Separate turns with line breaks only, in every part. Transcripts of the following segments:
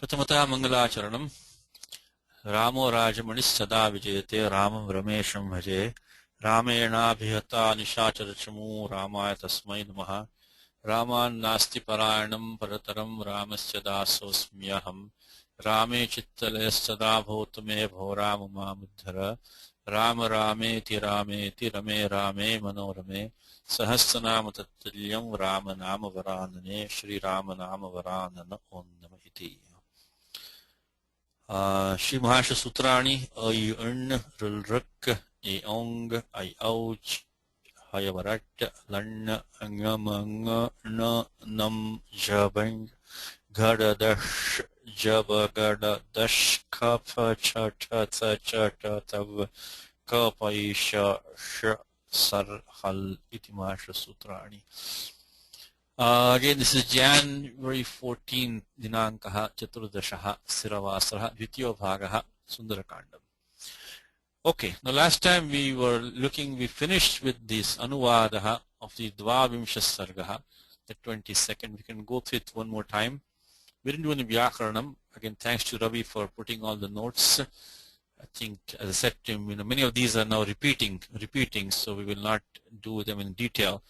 प्रथमतः मंगलाचरणम्। रामो राजमणिः विजयते, रामं रमेशं भजे। रामेणाभिहता निशाचरचमू, रामाय तस्मै नमः। रामान्नास्ति परायणं परतरं, रामस्य दासोऽस्म्यहम्। रामे चित्तलयस्तदा भवतु मे, भो राम मामुद्धर। राम रामेति रामेति रमे रामे मनोरमे, सहस्रनाम तत्तुल्यं राम नाम वरानने, श्रीराम नाम वरानन। ओं नमः इति। श्री महाराष्ट्र सूत्राणि अ अण् रुल्रक् ए औङ् ऐ औच् हयवरट् लण् ङमङ ण नं झबङ् घडदश् जबगडदश् खफ छ ठ थ च ट तव कपैष ष सर हल् इति महाराष्ट्र सूत्राणि। Again, this is January 14 Dinankah Chaturdasaha Siravasarah Dvitiyo Bhagaha Sundarakandam. Okay, now last time we finished with this Anuvadaha of the Dvavimsha Sargaha, the 22nd. We can go through it one more time. We didn't do any Vyakaranam. Again, thanks to Ravi for putting all the notes. I think, as I said to him, many of these are now repeating, so we will not do them in detail.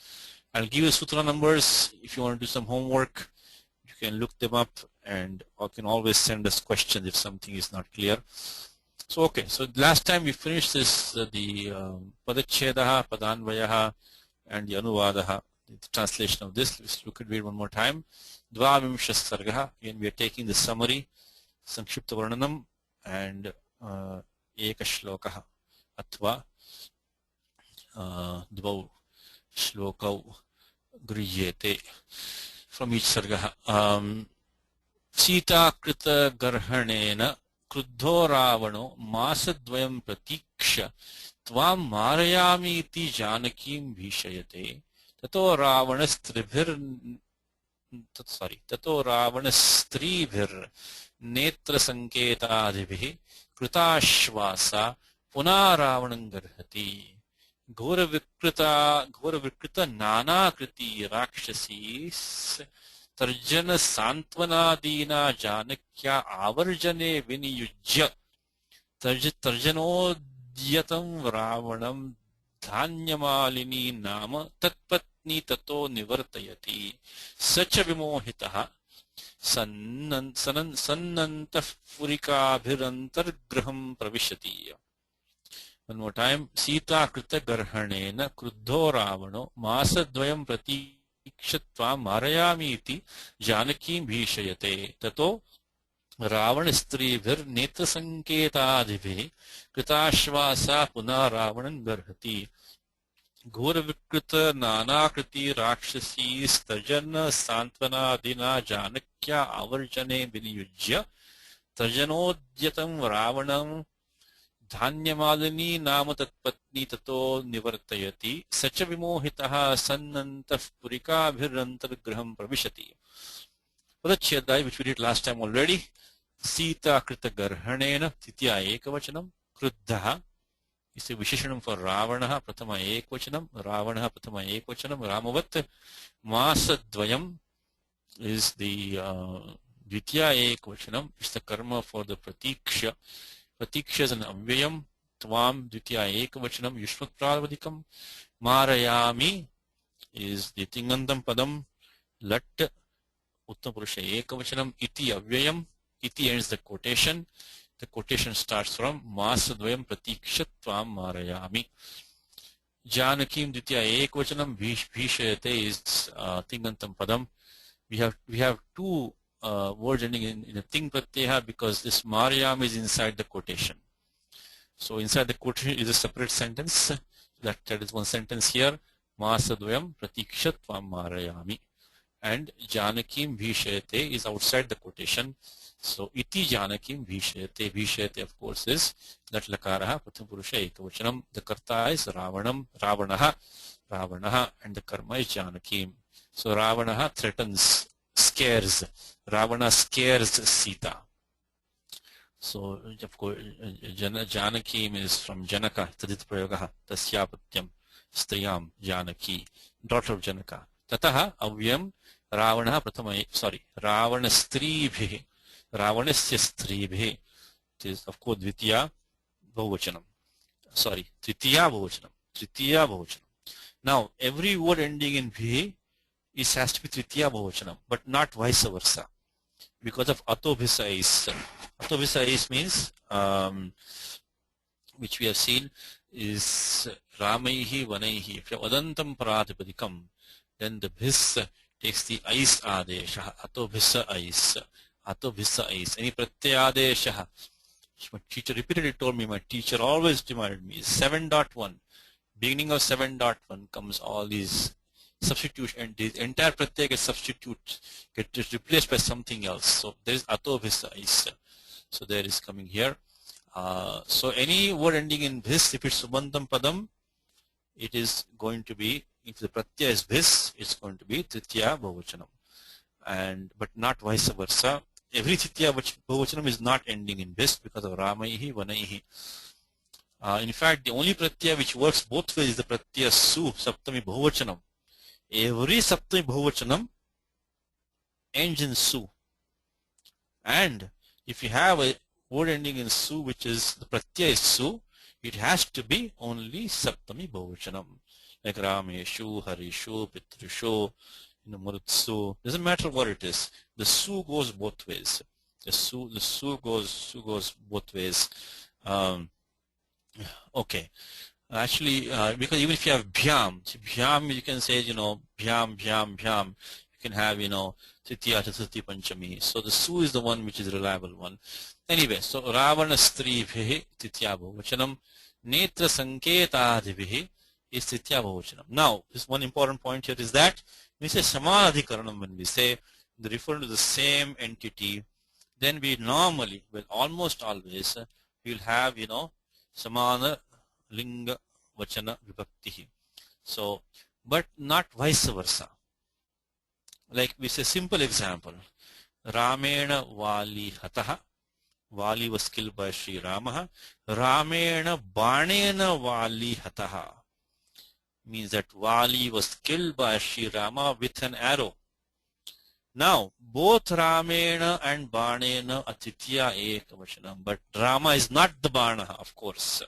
I'll give you sutra numbers. If you want to do some homework, you can look them up, and you can always send us questions if something is not clear. So, okay. So last time we finished this, the Padachhedaha, Padanvayaha, and the Anuvadaha, the translation of this. Let's look at it one more time. Dvavimsha Sargaha. Again, we are taking the summary, Sankshipta Varnanam, and Eka Shlokaha, Atva Dvau Shlokau Grijete from each sarga. Sita Krita Garhanena Kruddho Ravano Masadvayam Pratiksha Tvam Marayami iti Janakim Bhishayate Tato Ravanastribhir Netra Sanketadibhi Krutashvasa Puna Ravanam Garhati Ghora Vikrita Nana Kriti Rakshasi Tarjana Santvanadina Janakya Avarjane Viniyujya Tarjanodyatam Ravanam Dhanyamalini Nama Tatpatni Tato Nivartayati Sacha Vimohitaha Sannantaf Furikabhirantargraham Pravishati. One more time. Sita Krita Garhanena Kruddho Ravano Masadvayam Pratikshatva Marayami iti Janakim Bhishayate Tato Ravanastribhir Netra Sanketadibhi Kritashvasa Puna Ravanan Garhati Ghora Vikrita Nanakriti Rakshasi Stajana Santvana Dina Janakya Avarjane Viniyujya Tarjanodyatam Ravanam Dhanyamalini Nama Tatpatni Tato Nivartayati Sacha Vimohitaha Sannantaf Purikabhirantargraham Pravishati. Padachedai, which we did last time already. Sita Krita Garhanena Titya Ekavachanam Kruddhaha is a Visheshanam for Ravanaha Prathama Ekvachanam, Ravanaha Prathama Ekvachanam, Ramavat Masadvayam is the Dvitya Ekvachanam, is the karma for the Pratiksha. Pratiksha is an avyayam. Tvam Dvitya Ekavachanam Yushmat Pralavadikam. Marayami is the Tingandam Padam. Lat Uttapurusha Ekavachanam Iti avyayam. Iti ends the quotation. The quotation starts from Masadvayam Pratiksha Tvam Marayami. Janakim Dvitya Ekavachanam Bhishayate is Tingantam Padam. We have two words ending in a ting pratyaha because this Marayam is inside the quotation. So inside the quotation is a separate sentence. That is one sentence here. Masadvayam Pratikshatvam Marayami. And Janakim Bhishayate is outside the quotation. So iti Janakim Bhishayate. Bhishayate of course is that lakaraha Pratham-purusha ekavachanam. The karta is Ravanam, Ravanaha, and the karma is Janakim. So Ravanaha threatens, scares. Ravana scares Sita. So, of course, Janakim is from Janaka, Tadit Prayogaha, Tasyapatyam, Striyam, Janaki, daughter of Janaka. Tataha, Avyam, Ravana Prathama, Ravana Stribhi, Ravanasya stribhi. It is of course Dvitiya Bahuvachanam. Sorry, Tritiya Bahuvachanam. Tritiya Bahuvachanam. Now every word ending in bhi is has to be Tritiya Bahuvachanam, but not vice versa, because of atobhisais. Atobhisais means which we have seen is Ramaihi Vanaihi. If you have Adantam Pratipadikam, then the bhis takes the ais adesha. Atobhisa ais. Atobhisa ais. Any pratyadesha. My teacher repeatedly told me, my teacher always reminded me, 7.1. Beginning of 7.1 comes all these substitution, and the entire pratyaya gets substitute, gets replaced by something else. So there is atobhisa ais. So there is coming here. So any word ending in bhis, if it's subandam padam, it is going to be, if the pratyaya is bhis, it's going to be tritiya bahuvachanam, and but not vice versa. Every tritiya bahuvachanam is not ending in bhis because of ramaihi vanaihi. In fact, the only pratyaya which works both ways is the pratyaya su, saptami bahuvachanam. Every saptami bahuvachanam ends in su, and if you have a word ending in su which is the pratyaya is su, it has to be only saptami bahuvachanam, like rameshu, harishu, pitrishu, marutsu. Doesn't matter what it is. The su goes both ways. The su goes both ways. Okay. Actually, because even if you have bhyam, you can say, bhyam. You can have, tritiya, chaturthi, panchami. So the su is the one which is a reliable one. Anyway, so Ravana stribhi tritiya bahuvachanam, netra sanketadibhi is tritiya bahuvachanam. Now, this one important point here is that when we say samadhikaranam, when we say the referring to the same entity, then we normally, well, almost always, we will have, samana linga vachana vibhakti. So, but not vice versa. Like we say, simple example, Ramena Vali Hataha. Vali was killed by Sri Rama. Ramena Banena Vali Hataha means that Vali was killed by Sri Rama with an arrow. Now, both Ramena and Banena are tritiya ekavachanam, but Rama is not the Bana, of course.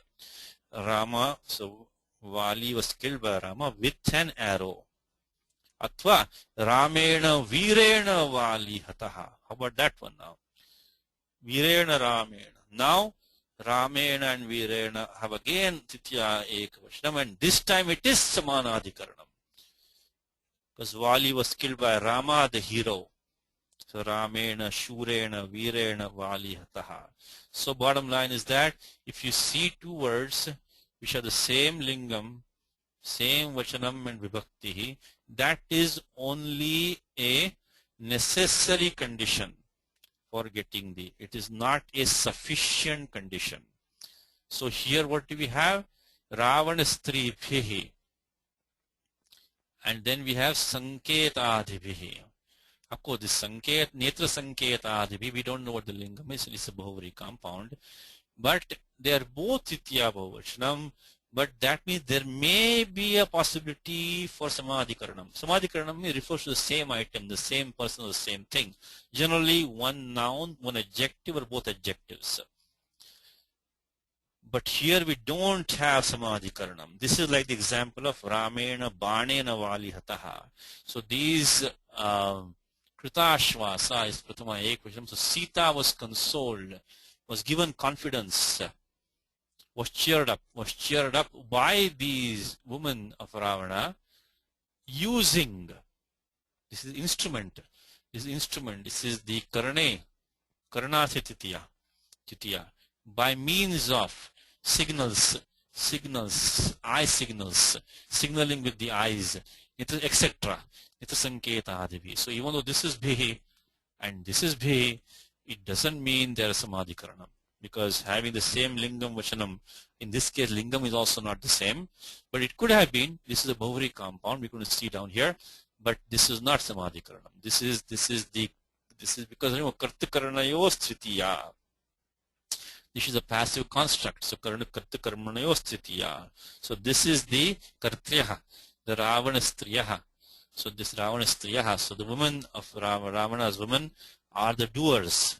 Rama, so Vali was killed by Rama with an arrow. Atva Ramena Virena Vali Hataha. How about that one now? Virena Ramena. Now Ramena and Virena have again tritiya ekavachanam, and this time it is samanadhikaranam, because Vali was killed by Rama, the hero. So Ramena, Shurena, Virena, Vali Hataha. So bottom line is that if you see two words which are the same lingam, same vachanam and vibhakti, that is only a necessary condition for getting the, it is not a sufficient condition. So here what do we have? Ravanastribhihi. And then we have sanketadibhihi. Of course, this sanket, netra sanketadibhi, we don't know what the lingam is, it's a Bahuvari compound. But they are both tritiya bahuvachanam, but that means there may be a possibility for samadhikaranam. Samadhikaranam refers to the same item, the same person, the same thing. Generally, one noun, one adjective, or both adjectives. But here we don't have samadhikaranam. This is like the example of Ramena Banena Vali Hataha. So these Kritashvasa is Pratama Ekvachanam. So Sita was consoled, was given confidence, was cheered up by these women of Ravana using, this is instrument, this is the Karane, Karanasya Titiya, by means of signals, eye signals, signaling with the eyes, etc. So even though this is bhi and this is bhi, it doesn't mean there is samadhikaranam, because having the same lingam vachanam, in this case lingam is also not the same, but it could have been. This is a Bahuvari compound, we're going to see down here, but this is not samadhikaranam. This is because kartakarnayos tritiya. This is a passive construct, so kartakarmanayos tritiya. So this is the kartriyaha, the Ravanastriyaha. So this Ravanastriyaha, so the women of Ravana's women are the doers.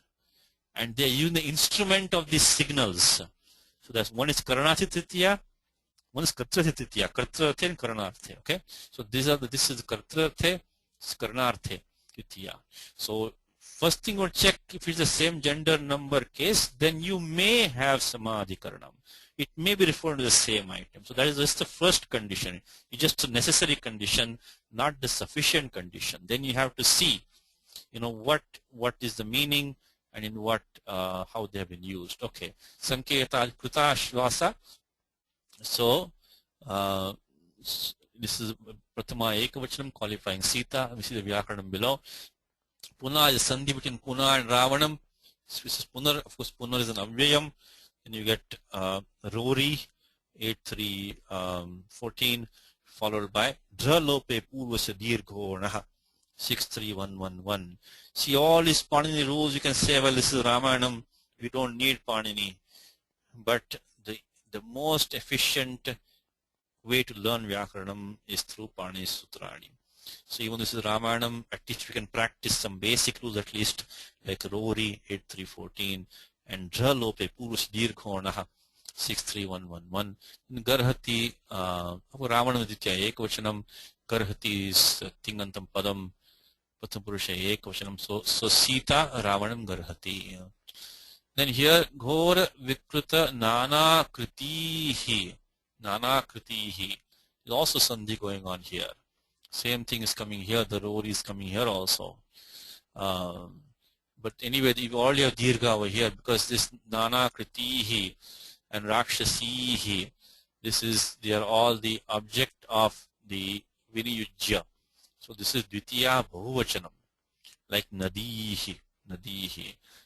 and they are using the instrument of these signals. So that's one is Karanarthe Tritiya, one is Kartrarthe Tritiya, Kartrarthe and Karanarthe. Okay, so this is Kartrarthe, this is Karanarthe Tritiya. So first thing we'll check if it's the same gender number case, then you may have Samadhi Karanam. It may be referring to the same item. So that is just the first condition. It's just a necessary condition, not the sufficient condition. Then you have to see, what is the meaning and in what how they have been used. Okay, Sanketa Kruta Shvasa. So this is Prathama Ekavachanam qualifying Sita. We see the Vyakaranam below. Puna is a sandhi between Puna and Ravanam. This is Punar. Of course, Punar is an Avyayam. And you get Rory 8-3-14 followed by Dralope Purvasya Dirghonaha 6-3-1-1-1. See all these Panini rules, you can say, well, this is Ramayana, we don't need Panini. But the most efficient way to learn Vyakaranam is through Panini Sutrani. So even this is Ramayana, at least we can practice some basic rules at least, like Rory 8-3-14 and Dralope Purvasya Dirghonaha 6-3-1-1-1. Garhati, Ravanam Ditya Ekavachanam, Garhati is Tingantam Padam, Prathapurusha Ekavachanam. So Sita, Ravanam, Garhati. Then here, Ghora Vikruta Nana Kritihi. Nana Kritihi. There's also Sandhi going on here. Same thing is coming here, the Rory is coming here also. But anyway, you already have Dirgha over here because this Nana Kritihi and Rakshasihi, they are all the object of the Vinayujya. So this is Dvitiya Bahuvachanam, like Nadihi.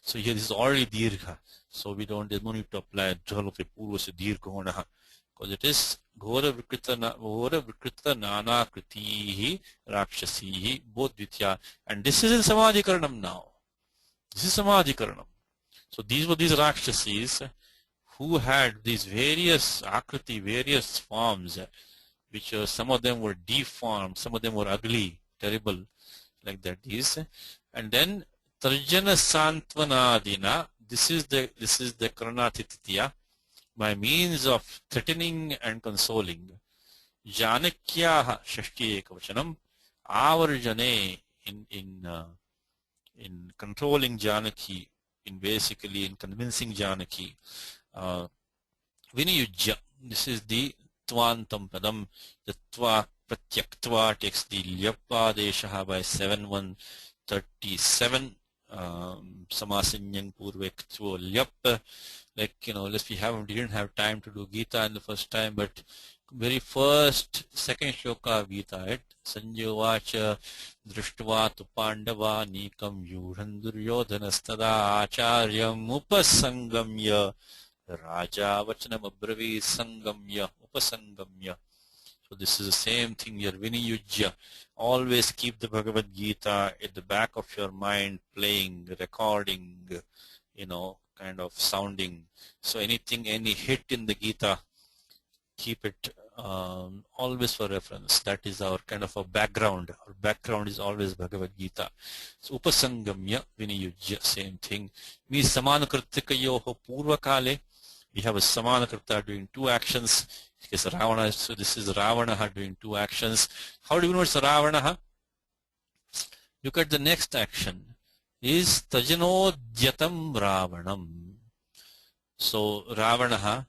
So here this is already Dirgha. So there's no need to apply Dralope Purvasya Dirghonaha because it is Ghora Vikrita Nana Kritihi Rakshasihi, both Dvitiya. And this is in Samadhi Karanam now. This is Samadhi Karanam. So these were these Rakshasis who had these various Akriti, various forms, which some of them were deformed, some of them were ugly, terrible, like that. And then Tarjana Santvanadina, this is the Karanarthe Tritiya, by means of threatening and consoling. Janakyaha Shashti Ekavachanam, Avarjane in controlling Janaki, in convincing Janaki. Vinayujya, this is the Tvantam Padam, the Tva Pratyaktva takes the Lyappadeshaha by 7-1-37. Samasinyang Purvektvo Lyap. Like, unless we didn't have time to do Gita in the first time, but very first, second shloka of Gita, right? Sanjovacha Drishtva tu Pandava Nikam Yudhan Duryodhanastada Acharyam Upasangamya Raja Vachanam Abravi Sangamya Upasangamya. So this is the same thing here, Vinayujya. Always keep the Bhagavad Gita at the back of your mind, playing, recording, kind of sounding. So any hit in the Gita, keep it always for reference. That is our kind of a background. Our background is always Bhagavad Gita. So Upasangamya Vinayujya, same thing. Means Samanakritikayoho Purvakale. We have a Samanakrita doing two actions. Ravana, so this is Ravana doing two actions. How do you know it's Ravana? Look at the next action. Is Tajanodyatam Ravanam. So Ravana,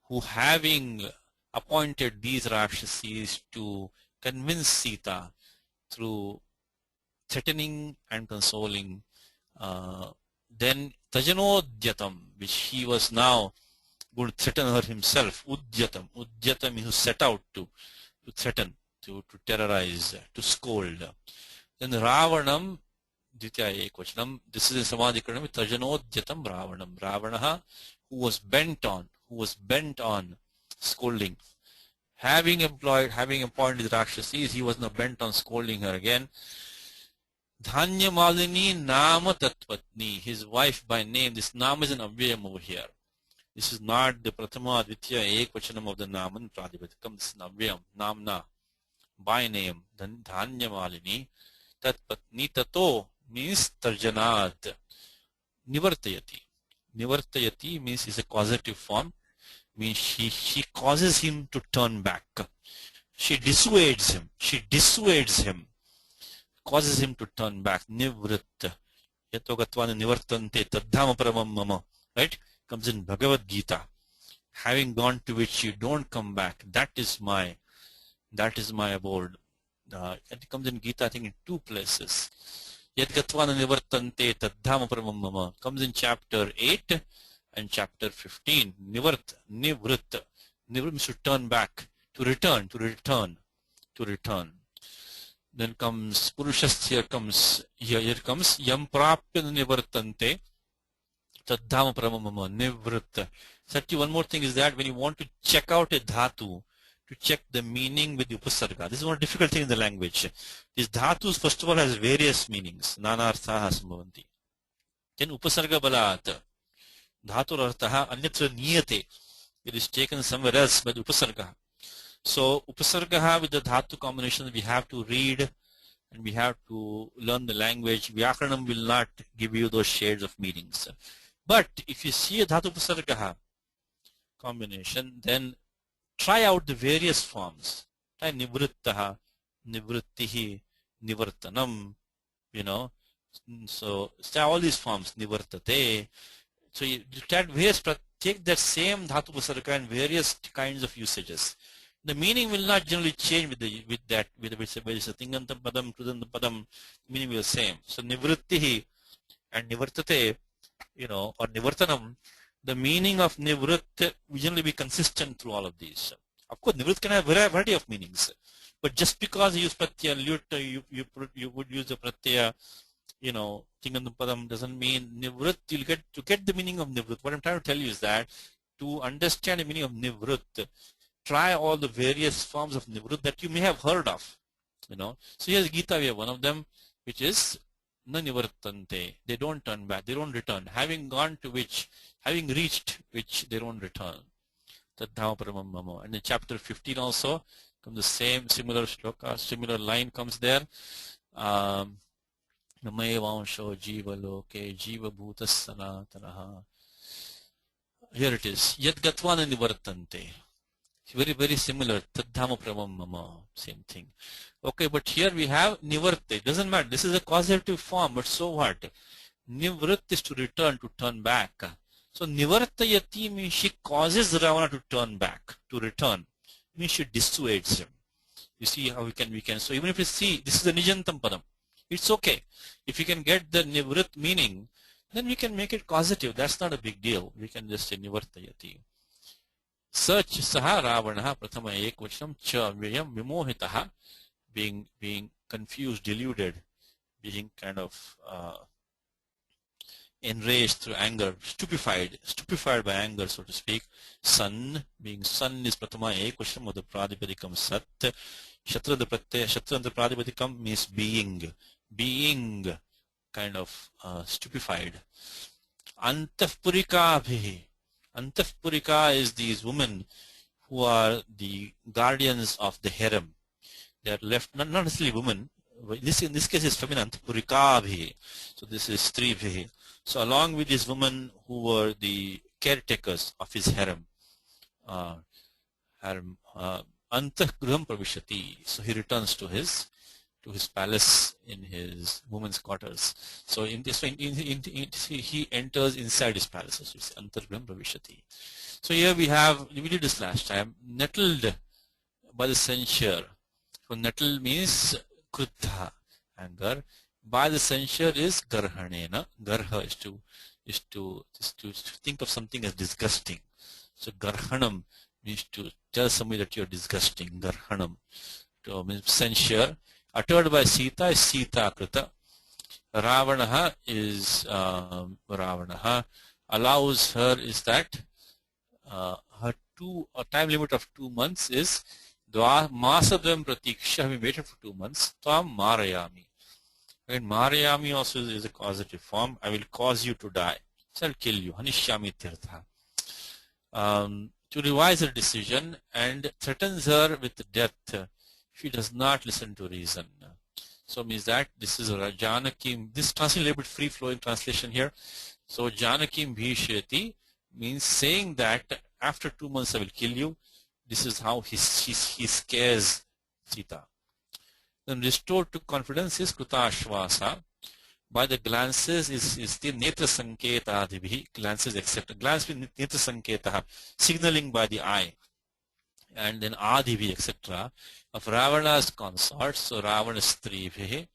who having appointed these Rakshasis to convince Sita through threatening and consoling, then Tajanodyatam, which he was now going to threaten her himself, Udyatam. Udyatam is who set out to threaten, to terrorize, to scold. Then Ravanam, Ditya Ekvachanam, this is in Samadhi Karanam, Tajanodyatam Ravanam. Ravana, who was bent on scolding. Having appointed Rakshasis, he was now bent on scolding her again. Dhanya Malini Nama Tatpatni, his wife by name. This Nama is an Avyayam over here. This is not the Prathama Advitya Ekvachanam of the Naman Pradipatikam. This is Avyayam, Namna, by name. Dhanya Malini Tatpatni Tato means Tarjanat, Nivartayati. Nivartayati means is a causative form, means she causes him to turn back. She dissuades him, causes him to turn back. Nivritta. Yatogatvan nivartante taddhama paramam mama. Right? Comes in Bhagavad Gita. Having gone to which you don't come back. That is my abode. It comes in Gita, I think, in 2 places. Yadgatvan nivartante taddhama paramam mama. Comes in chapter 8 and chapter 15. Nivrit means to turn back, to return. Then comes Purushasya, here comes Yam Prapya Nivartante Taddhama Paramamama Nivritta. Sati, one more thing is that when you want to check out a dhatu, to check the meaning with the upasarga. This is one difficult thing in the language. These dhatus, first of all, has various meanings. Nana arthaha sambhavanti. Then upasarga balat. Dhatur arthaha anyatra niyate. It is taken somewhere else by the upasarga. So upasargaha with the dhatu combination, we have to read and we have to learn the language. Vyakaranam will not give you those shades of meanings. But if you see a dhatu upasargaha combination, then try out the various forms. Try nivrittaha, nivrittihi, nivartanam, So try all these forms, nivartate. So you try take that same dhatu upasarga and various kinds of usages. The meaning will not generally change with Tingantam Padam, Krudantam Padam, meaning will be the same. So Nivrittihi and Nivartate, or Nivartanam, the meaning of Nivrit will generally be consistent through all of these. Of course, Nivrit can have a variety of meanings. But just because you use Pratyaya, you would use the Pratyaya, Tingantam Padam doesn't mean Nivrit, you'll get the meaning of Nivrit. What I'm trying to tell you is that to understand the meaning of Nivrit, try all the various forms of nivrit that you may have heard of. So here's Gita, we have one of them, which is na nivartante. They don't turn back, they don't return. Having reached which they don't return. Taddhama paramam mama. And in chapter 15 also comes the similar shloka, similar line comes there. Namaye vansho jiva loke jiva bhutas sanatanaha. Here it is. Yad gatvana nivartante. Very, very similar. Taddhama paramam mama. Same thing. Okay, but here we have nivarte. Doesn't matter. This is a causative form, but so what? Nivrit is to return, to turn back. So nivartayati means she causes Ravana to turn back, to return. Means she dissuades him. You see how we can. So even if you see, this is the Nijantam Padam. It's okay. If you can get the nivrit meaning, then we can make it causative. That's not a big deal. We can just say nivartayati. Such saha Ravanaha prathama ekvachanam cha vyayam vimohitaha, being confused, deluded, being kind of enraged through anger, stupefied by anger, so to speak. Sun, being sun is prathama ekvachanam of the pradipadikam sat. Shatranta pradipadikam means being kind of stupefied. Antapurikabhi. Antapurika is these women who are the guardians of the harem. They are left, not necessarily women. In this case, it's feminine. Antapurikabhi. So this is Stribhi. So along with these women who were the caretakers of his harem, Antagruham pravishati. So he returns to his palace in his women's quarters. So in this way, he enters inside his palace. So it's Antargram Pravishati. So here we did this last time, nettled by the censure. So nettled means kruddha, anger. By the censure is garhanena. Garha is to think of something as disgusting. So garhanam means to tell somebody that you're disgusting. Garhanam. So means censure. Uttered by Sita is Sita Krita. Ravanaha is Ravanaha. Allows her is that her a time limit of 2 months is Masadvam Pratiksha. We waited for 2 months. Tvam Marayami. And Marayami also is a causative form. I will cause you to die. So I'll kill you. Hanishyami Tirtha. To revise her decision and threatens her with death. She does not listen to reason. So means that this is Janaki. This translation is a little bit free-flowing translation here. So Janakim Bhishayati means saying that after 2 months I will kill you. This is how he scares Sita. Then restored to confidence is Krutashvasa. By the glances is the Netra Sanketa Adibhi, glances etc. Glance with Netra Sanketa, signaling by the eye. And then Adibhi etc. of Ravana's consorts, so Ravana Stribhi.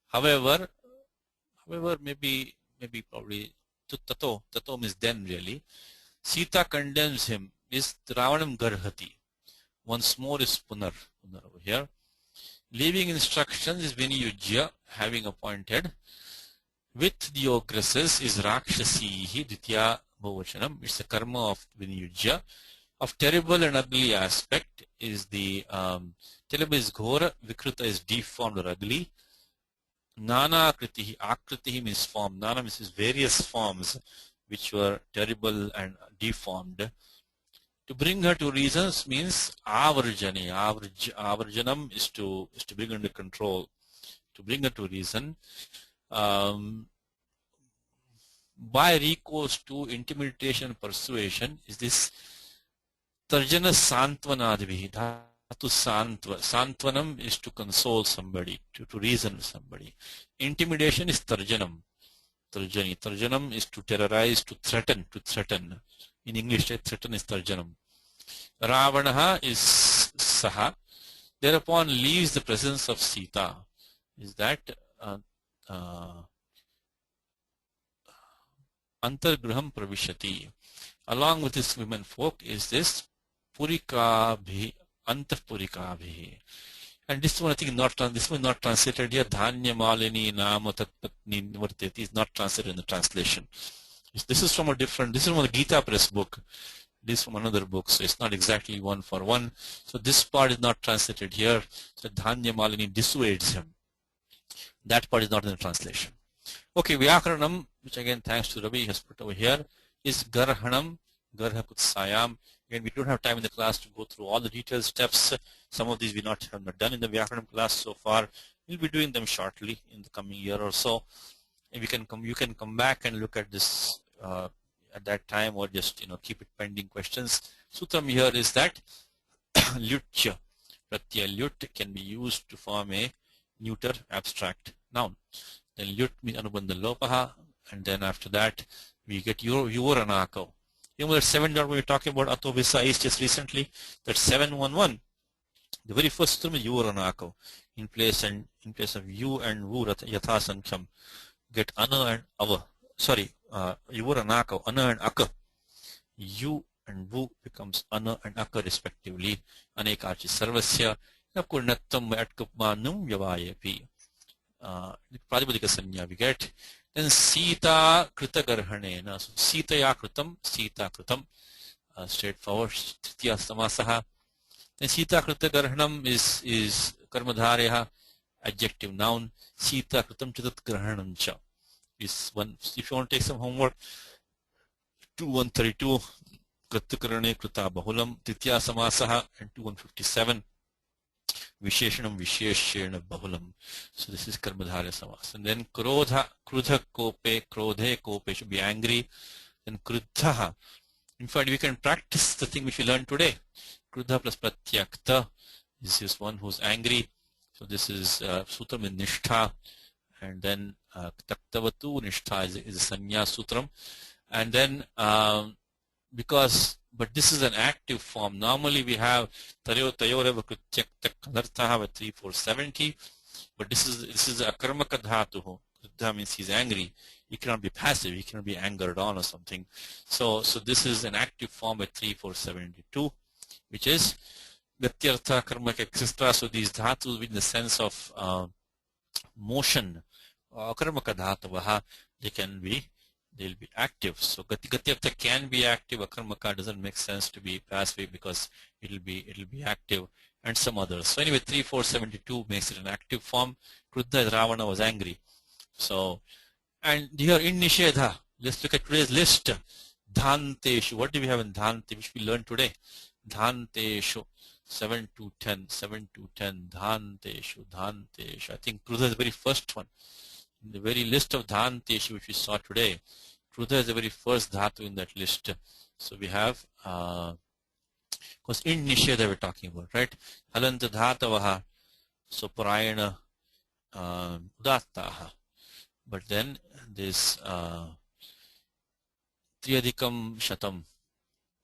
However, maybe probably Tato means then really. Sita condemns him, is Ravanam Garhati. Once more is Punar over here. Leaving instructions is Viniyujya, having appointed. With the ogresses is Rakshasihi, Ditya Bhavachanam. It's the karma of Viniyujya. Of terrible and ugly aspect is the terrible is Ghora, Vikruta is deformed or ugly. Nana Akritihi, Akritihi means form. Nana means various forms which were terrible and deformed. To bring her to reasons means avarjani. Avarjanam is to bring under control. To bring her to reason. By recourse to intimidation and persuasion is this Tarjana Santvanadvihi. Dhatu Santva. Santvanam is to console somebody, to reason with somebody. Intimidation is Tarjanam. Tarjani. Tarjanam is to terrorize, to threaten. In English, threaten is Tarjanam. Ravanaha is Saha. Thereupon leaves the presence of Sita. Is that Antargraham Pravishati. Along with his women folk is this Purikabhi, Antapurikabhi. And this one I think this one not translated here. Dhanya Malini Nama Tatpatni Nivarteti is not translated in the translation. This is from this is from the Gita Press book. This is from another book, so it's not exactly one for one. So this part is not translated here. So Dhanya Malini dissuades him. That part is not in the translation. Okay, Vyakaranam, which again thanks to Ravi has put over here, is Garhanam, Garha Kutsayam. Again, we don't have time in the class to go through all the detailed steps. Some of these we have not done in the Vyakaranam class so far. We'll be doing them shortly in the coming year or so. And you can come back and look at this at that time, or just keep it pending questions. Sutram here is that Lyutya, Pratyaya Lyut can be used to form a neuter abstract noun. Then Lyut means Anubandha Lopaha, and then after that we get Yuvaranako. You know that 7 dot we were talking about Atobisa is just recently, that 711. The very first term is Yuvaranako. In place of Yu and Vu Yatha Sankham, get Ana and Ava. Sorry, Yuvaranako, Ana and Akka. Yu and Vu becomes Ana and Akka respectively. Anekachi Sarvasya. Nakunattam Atkupmanum Yavayapi. Pradipadika Sanya we get. Then Sita Krita Garhanena. So Sita Yakrutam, Sita Krutam. Straightforward. Tritya Samasaha. Then Sita Krita Garhanam is Karmadharya, adjective noun. Sita Krutam Chitat Garhanam Cha. Is one. If you want to take some homework, 2132 Kritakarane Krita Bahulam, Tritya Samasaha, and 2157. Visheshanam Visheshena Bahulam. So this is Karmadharya Samas. And then Krodha Kope, Krodhe Kope should be angry. Then Krudha. In fact, we can practice the thing which we learned today. Krudha plus Pratyakta. This is one who's angry. So this is Sutram in Nishtha. And then Taktavatu Nishtha is a Sanya Sutram. And then but this is an active form. Normally we have Tayo Tayoreva Krutyakta Kalartha with 3470, but this is a Karmaka Dhatuhu. That means he's angry. He cannot be passive, he cannot be angered on or something. So this is an active form at 3472, which is Gatyartha, Karmaka, etc. So these dhatus in the sense of motion, Karmaka Dhatuvaha, they'll be active. So Gatyartha can be active. Akarmaka doesn't make sense to be passive because it'll be active, and some others. So anyway, 3472 makes it an active form. Krudha Ravana was angry. So, and here in Nishedha, let's look at today's list. Dhanteshu. What do we have in Dhante, which we learned today? Dhanteshu. 7 to 10. Dhanteshu. I think Krudha is the very first one. In the very list of Dhanteshu which we saw today, Krudha is the very first dhatu in that list. So we have, because in Nisheda we're talking about, right? Halanta dhatavaha, so parayana udattaha. But then this triyadikam shatam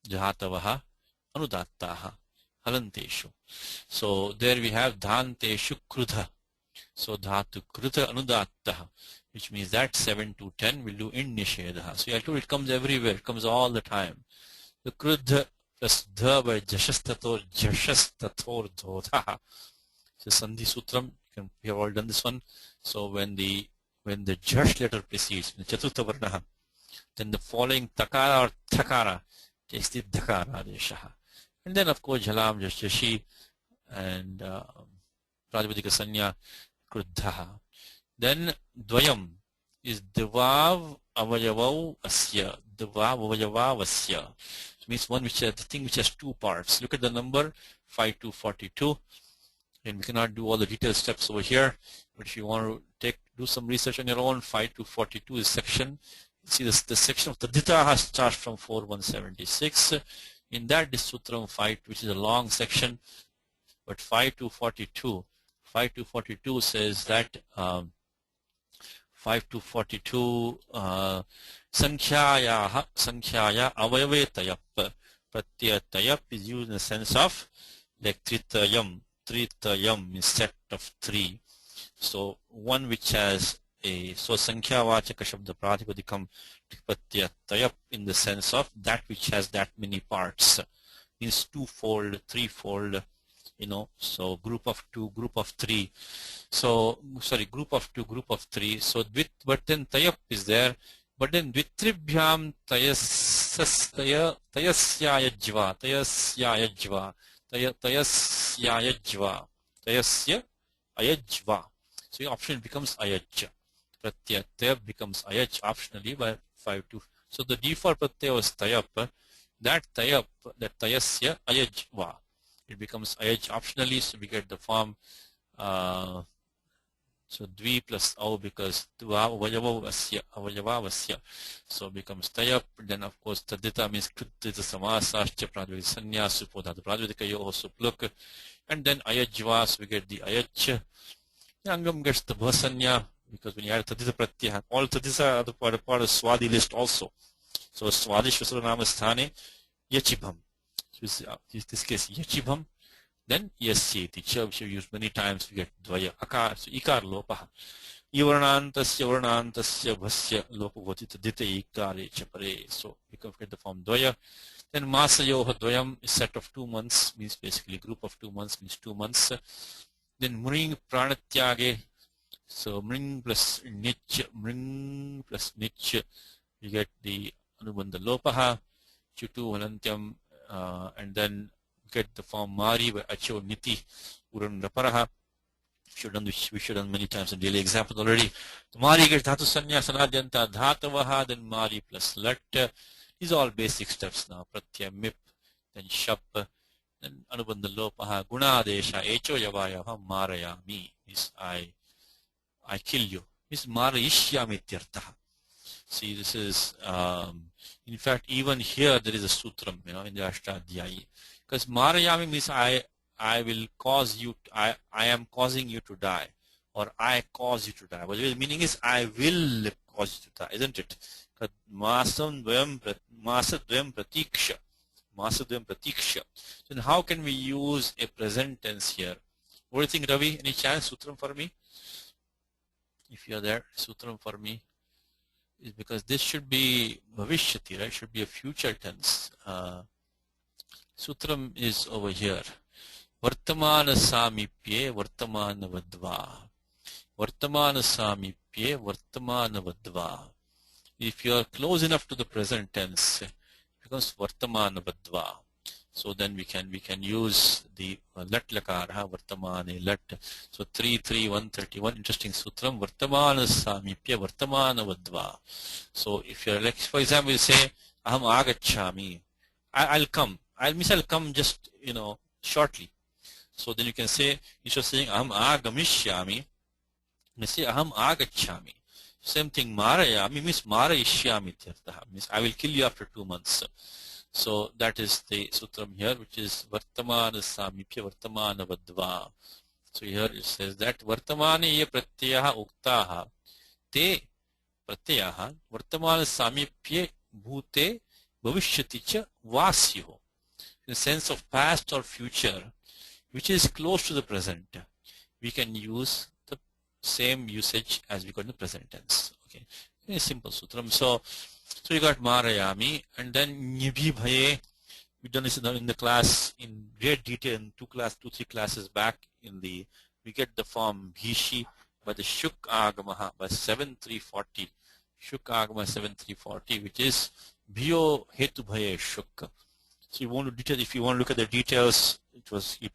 dhatavaha anudattaha halanteshu. So there we have dhanteshu krudha. So dhatu krudha anudattaha, which means that 7 to 10 will do in nishedha. So I told it comes everywhere, it comes all the time. The krudha plus dha by jashastator dhodha. So sandhi sutram, we have all done this one. So when the jash letter precedes the chaturtha varnaha, then the following takara or thakara takes the dhakara adeshaha. And then of course jhalam, jashashi, and pratipadika sanya krudhaha. Then dvayam is divav avayavav asya. Divav avayavav asya. It means one which has the thing which has two parts. Look at the number 5 to 42. And we cannot do all the detailed steps over here. But if you want to do some research on your own, 5 to 42 is section. See the section of the Taditaha starts from 4176. In that is Sutram 5, which is a long section. But 5 to 42 says that 5 to 42 Sankhya avayave tayap. Pratyaya tayap is used in the sense of like tritayam means set of 3. So one which has a sankhya vachaka shabda pratipadikam pratyaya tayap in the sense of that which has that many parts, means twofold, threefold, so group of 2, group of 3. So sorry, group of 2, group of 3. So but then tayap is there, but then dvitribhyam tayasyayajva tayasya ayajva. So your option becomes ayajja. Pratyaya becomes ayaj optionally by 5 to. So the default pratyaya was tayap. That tayasya ayajva. It becomes ayaj optionally, so we get the form so dvi plus au because avayava vasya. So becomes tayap. Then of course tadita means kritita samasascha pradvika sannyas supodhatu pradvika yoho supluk. And then ayajva, so we get the ayach. Angam gets the bhasanya because when you add tadita pratyaya, all tadita are the part of swadi list also. So swadi shvasranama sthane yachibham. So this case yachibham. Then yasyeti, which we use many times, we get dvaya akar, so ikar lopaha. Ivarnantasya bhasya lopavati tadita ikare chapare. So we can get the form dvaya. Then masayoha dvayam is set of 2 months, means basically group of 2 months, means 2 months. Then mring pranatyage, so mring plus nich, you get the anubandha lopaha, chutu halantyam, and then get the form mari by acho niti uran raparaha. We should have done many times in daily examples already. The mari gets dhatu sanya sanadyanta dhatavaha, then mari plus lat. These are all basic steps now. Pratyaya mip, then shap, then anubandha lopaha, gunadesha, echo yavayava marayami, means I kill you. Means marayishyami tirtaha. See, this is, in fact, even here there is a sutram, in the Ashtadhyayi. Because marayami means I will cause you, I am causing you to die, or I cause you to die. But the meaning is I will cause you to die, isn't it? Masadvayam pratiksha. Then how can we use a present tense here? What do you think, Ravi? Any chance? Sutram for me? If you are there, sutram for me. Is because this should be bhavishyati, right? Should be a future tense. Sutram is over here. Vartamana samipye vartamana vadva. Vartamana samipye vartamana vadva. If you are close enough to the present tense, it becomes vartamana vadva. So then we can use the lat lakara, vartamane lat. So 131. Interesting sutram. Vartamana samipya vartamana vadva. So if you're like, for example, you say aham agachami, I'll come. I'll come just shortly. So then you can say, instead of saying aham agamishyami, you say aham agachami. Same thing, marayami means marayishyami ityartha, means I will kill you after 2 months. So that is the sutram here, which is vartamana samipya vartamana vadva. So here it says that vartamane ye pratyaha uktaha te pratyaha vartamana samipye bhute bhavishyati cha vasyuh. In the sense of past or future, which is close to the present, we can use the same usage as we got in the present tense. Okay, very simple sutram. So you got marayami, and then nibhi bhaye. We've done this in the class in great detail in 2-3 classes back. We get the form bhishi by the shuk agamaha by 7340. Shuk agama 7340, which is bhiyo hetu bhaye shuk. So if you want to look at the details,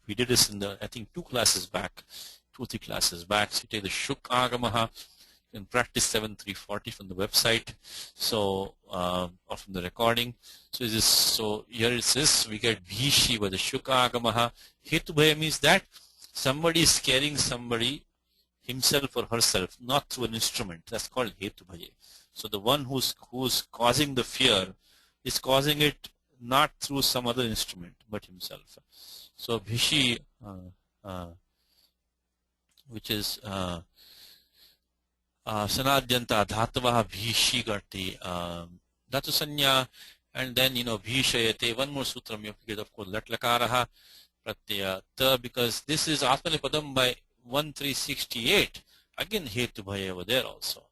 we did this in I think 2 classes back, 2 or 3 classes back. So you take the shuk agamaha and practice 7340 from the website, so or from the recording. So here it says we get bhishi by the shuk agamaha. Hetu bhaya means that somebody is scaring somebody, himself or herself, not through an instrument. That's called hetu bhaya. So the one who's causing the fear is causing it not through some other instrument but himself. So bhishi, which is sanadyanta dhatavah bhishi got the dhatu sanya, and then bhishayate. One more sutram you have to get, of course, lat lakaraha pratyaya ta, because this is atmanipadam by 1368. Again hetu bhaya over there also.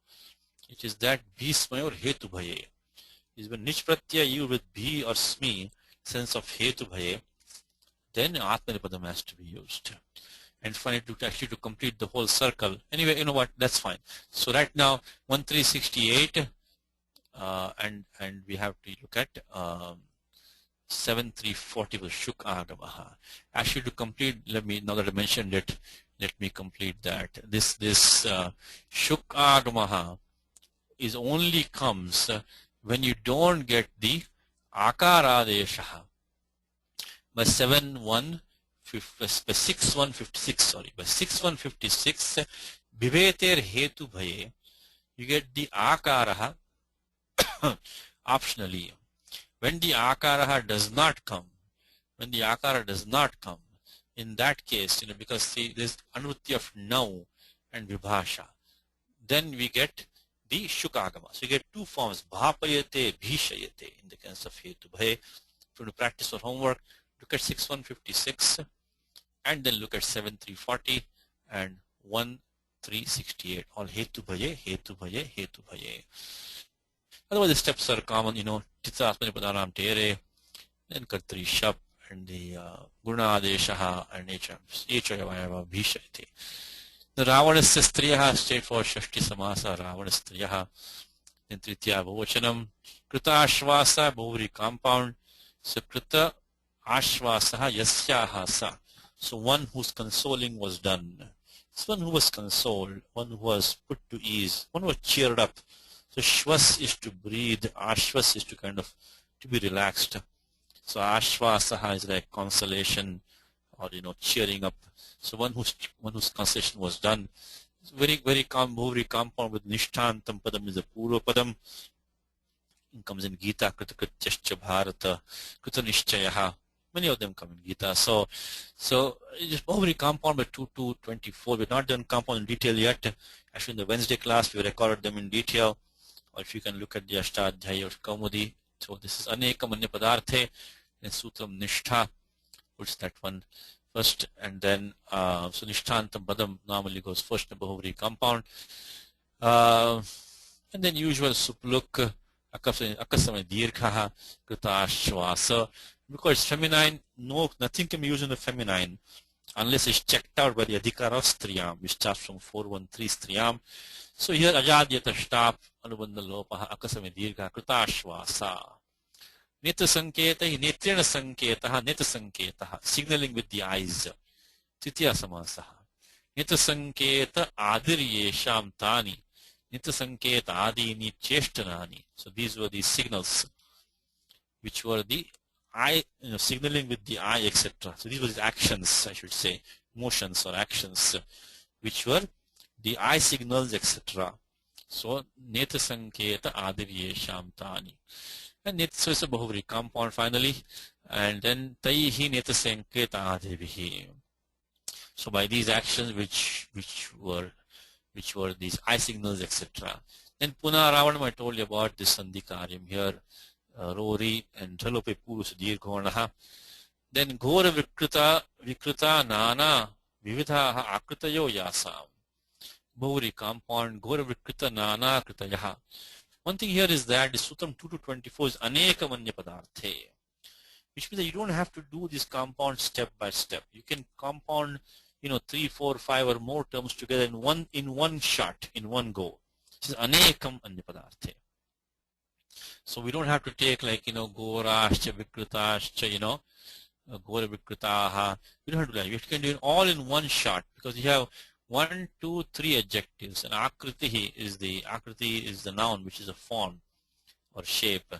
It is that bhismayor hetu bhaya is when nich pratyaya you with bhi or smi, sense of hetu bhaya, then atmanipadam has to be used. And find it to complete the whole circle. Anyway, you know what? That's fine. So right now 1368, and we have to look at 7340 with shuk agamaha. Actually, to complete, now that I mentioned it, let me complete that. This shuk agamaha is only comes when you don't get the akaradeshaha. By 6156, sorry, by 6156, bhiveter hetu bhaye, you get the akaraha optionally. When the akaraha does not come, in that case, because there's anvrutti of now and vibhasha, then we get the shukagama. So you get 2 forms, bhapayate, bhishayate, in the case of hetu bhaye. If you want to practice for homework, look at 6156 and then look at 7340 and 1368. All hetu bhaye, hetu bhaye, hetu bhaye. Otherwise the steps are common, titra asmani padanam tere, then kartri shap and the guna-adeshaha and echayavayava bhishayate. The Ravanasya striyaha, straightforward shashti samasa, Ravanastriyaha. Then tritya bhavachanam, krita ashvasa, bahuvri compound. So krita ashvasaha yasyaha sa. So one whose consoling was done. It's one who was consoled, one who was put to ease, one who was cheered up. So shvas is to breathe, ashvas is to to be relaxed. So ashvasaha is like consolation or cheering up. So one whose consolation was done. It's very, very very compound with nishthantam padam is a purva padam. It comes in Gita, kritakrityascha bharata, kritanishchayaha. Many of them come in Gita. So it is very compound by 2 to 24. We've not done compound in detail yet. Actually, in the Wednesday class, we recorded them in detail. Or if you can look at the Ashtadhyayi or Kaumudi. So this is Anekam Anya Padarthe, then Sutram Nishtha, which is that one first, and then so Nishthantam Padam normally goes first in Bahuvri compound. And then usual Supluk, Akasama Dirghaha, Krita because it's feminine, nothing can be used in the feminine unless it's checked out by the Adhikara of Striyam, which starts from 413 Striyam. So here Ajadyata stop, Anubandha Lopaha, Akasame Dirgha, Kritashvasa. Netra Sanketa, Netrena Sanketa, Netra Sanketa, signaling with the eyes. Titya Samasaha. Netra Sanketa Adiryesham Tani. Netra Sanketa Adini Cheshtanani. So these were the signals, which were the eye, signaling with the eye, etc. So these were the actions, I should say, motions or actions, which were the eye signals, etc. So Neta Sanketa Adivyesham Tani. And Neta is a Bahuvri compound finally. And then Taihi Neta Sanketa Adivhi. So by these actions which were these I signals, etc. Then Puna Ravanam, I told you about this Sandhikaryam here, Rori and Jalope Purus Dirghanaha. Then Gora Vikrita Nana Vividha Akritayo Yasam. Bahuri compound Gora Vikrita Nana Kritayaha. One thing here is that the Sutram 2 to 24 is Aneka Manya Padarthe, which means that you don't have to do this compound step by step. You can compound 3, 4, 5 or more terms together in one shot, in one go. This is Anekam Anya Padarthe. So we don't have to take Gorascha Vikritascha, Gora Vikritaha. We don't have to do that. We can do it all in one shot because you have 1, 2, 3 adjectives, and Akriti is the noun, which is a form or shape.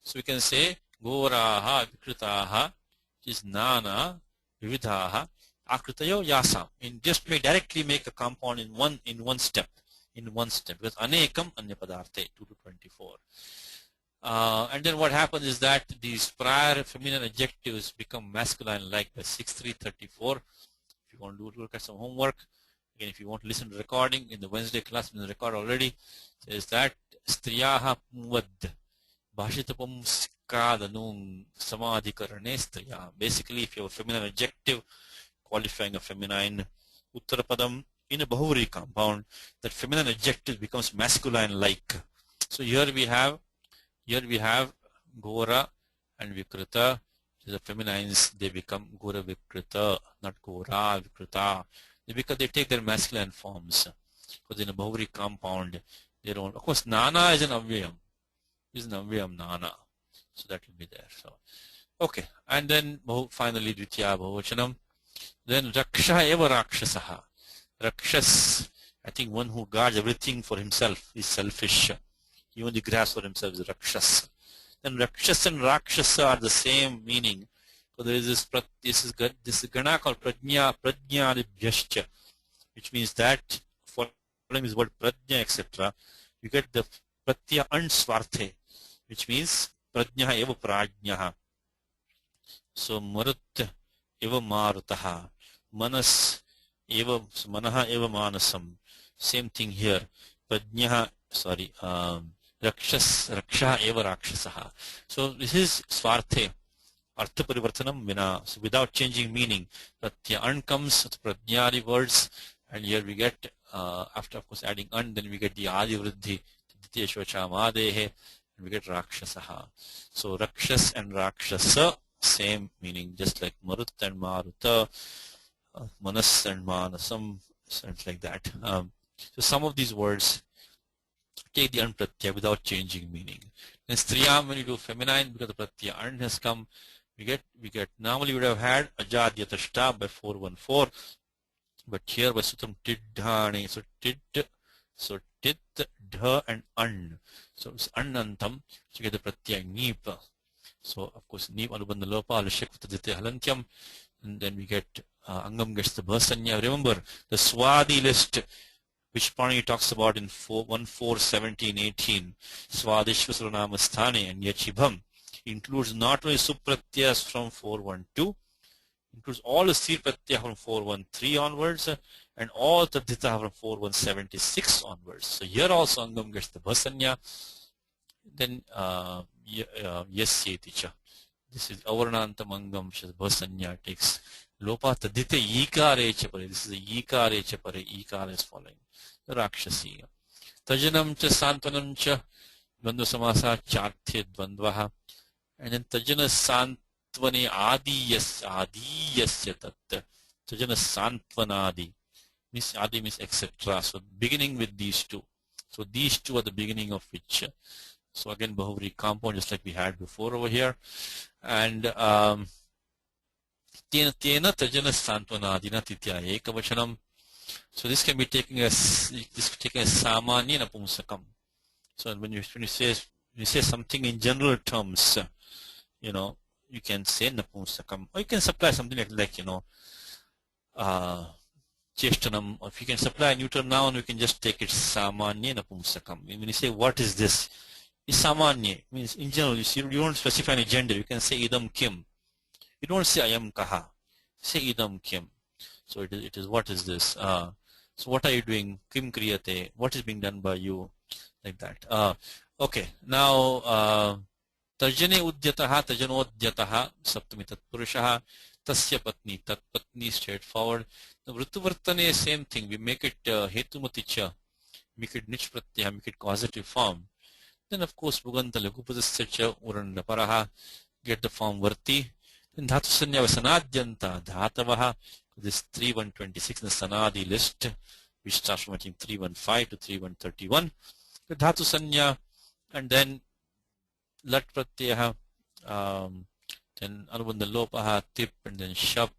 So we can say Goraha Vikritaha, which is Nana Vividhaha Akritayo Yasam. And just directly make a compound in one step. Because Anekam Anya Padarte 2 to 24. And then what happens is that these prior feminine adjectives become masculine like by 6.3.34. If you want to look at some homework, again, if you want to listen to the recording in the Wednesday class, in the record already, says that Striyaha Pumvad Bhashitapam Skadanung Samadhikarane Striya. Basically, if you have a feminine adjective qualifying a feminine Uttarapadam in a Bahuvri compound, that feminine adjective becomes masculine like. So here we have Gora and Vikrita. The feminines, they become Gora Vikrita, not Gora Vikrita. Because they take their masculine forms. Because in a Bahuvri compound, they don't. Of course, Nana is an Avyayam. Is an Avyayam Nana. So that will be there. So, okay. And then finally, Dvitiya Bahuvachanam. Then Raksha Eva Rakshasaha. Rakshas, I think one who guards everything for himself is selfish. He only grasps for himself is Rakshas. Then Rakshas and Rakshasa are the same meaning. So there is this gana called Prajnanibhyascha, which means that following this word Prajna, etc., you get the Pratyaya Answarte, which means Prajna eva Prajnaha. So Marut eva Marutaha, Manas eva Manaha eva Manasam. Same thing here. Prajnaha, Raksha eva Rakshasaha. So this is Swarte. Artha Parivartanam Vina. So without changing meaning. Pratyaya An comes, Prajnari words, and here we get, after of course adding An, then we get the Adi Vriddhi, Ditya Shvacha Madehe, and we get Rakshasaha. So Rakshas and Rakshasa, same meaning, just like Marut and Maruta, Manas and Manasam, something like that. So some of these words take the An Pratyaya without changing meaning. Then Striyam, when you do feminine, because the Pratyaya An has come, we get normally we would have had Ajadyatashta by 414, but here by Sutram Tiddhani, so Tit, Dha and An. So it's Annantam, so you get the Pratyaya Neep. So of course Neep Anubandha Lopa Alashekvata Ditya Halantyam, and then we get Angam gets the Bhasanya. Remember the Swadi list, which Parani talks about in 1.4.17.18, Swadishvasaranamasthane and Yachibham, includes not only Supratyas from 4.1.2, includes all the Sir Pratyah from 4.1.3 onwards, and all Tadhita from 4.1.76 onwards. So here also Angam gets the Bhasanya, then Yasyeticha. This is Avarnantam Angam, Bhasanya takes Lopa Tadhita Ikare Chapare. This is the Ikare Chapare, Ikare is following. Rakshasi. Tajanam cha Santvanam cha Dvandva Samasa Charthe Dvandvaha. And then Tajana Santvane Adiyasya Tat. Tajana Santvanadi. Means Adi means etc. So beginning with these two. So these two are the beginning of which. So again Bahuvri compound just like we had before over here. And Tena Tajana Santvanadina Titya Ekavachanam. So this can be taken as samanya napumsakam. So when you say something in general terms, you can say napumsakam, or you can supply something like Cheshtanam. If you can supply a neutral noun, we can just take it samanya napumsakam. When you say what is this, it's samanya. Means in general, you don't specify any gender. You can say idam kim. You don't say ayam kaha. Say idam kim. So it is what is this? So what are you doing? Kim kriyate. What is being done by you? Like that. Okay. Now tarjane udyataha, tarjanodhyataha, saptami tatpurushaha, tasya patni, tat patni, straightforward. The vrittuvartane, same thing. We make it hetumaticha, make it nich pratyaya, make it causative form. Then of course bhuganta lagupadastacha uranda paraha, get the form varti. Then dhatu sanya vasanadyanta dhatavaha. This 3126 in the sanadi list, which starts from I think 315 to 3131. The dhatu sanya, and then lat pratyaha, then anubandha lopaha, tip, and then shap.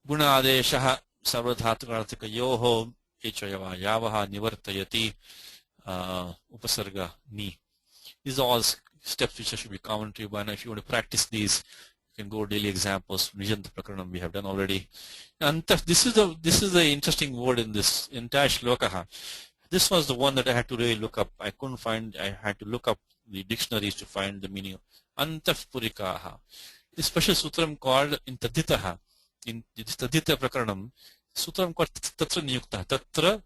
Guna adeshaha sarvadhatukartikayoho echayava yavaha nivartayati upasarga ni. These are all steps which should be common to you by now. If you want to practice these, you can go daily examples. Nijanta Prakaranam we have done already. And this is the interesting word in this entire shlokaha. This was the one that I had to really look up. I couldn't find. I had to look up the dictionaries to find the meaning. Antaf purikaha. This special sutram called in Taditaha. In this Tadita Prakaranam, sutram called Tatra Niyuktaha. Tatra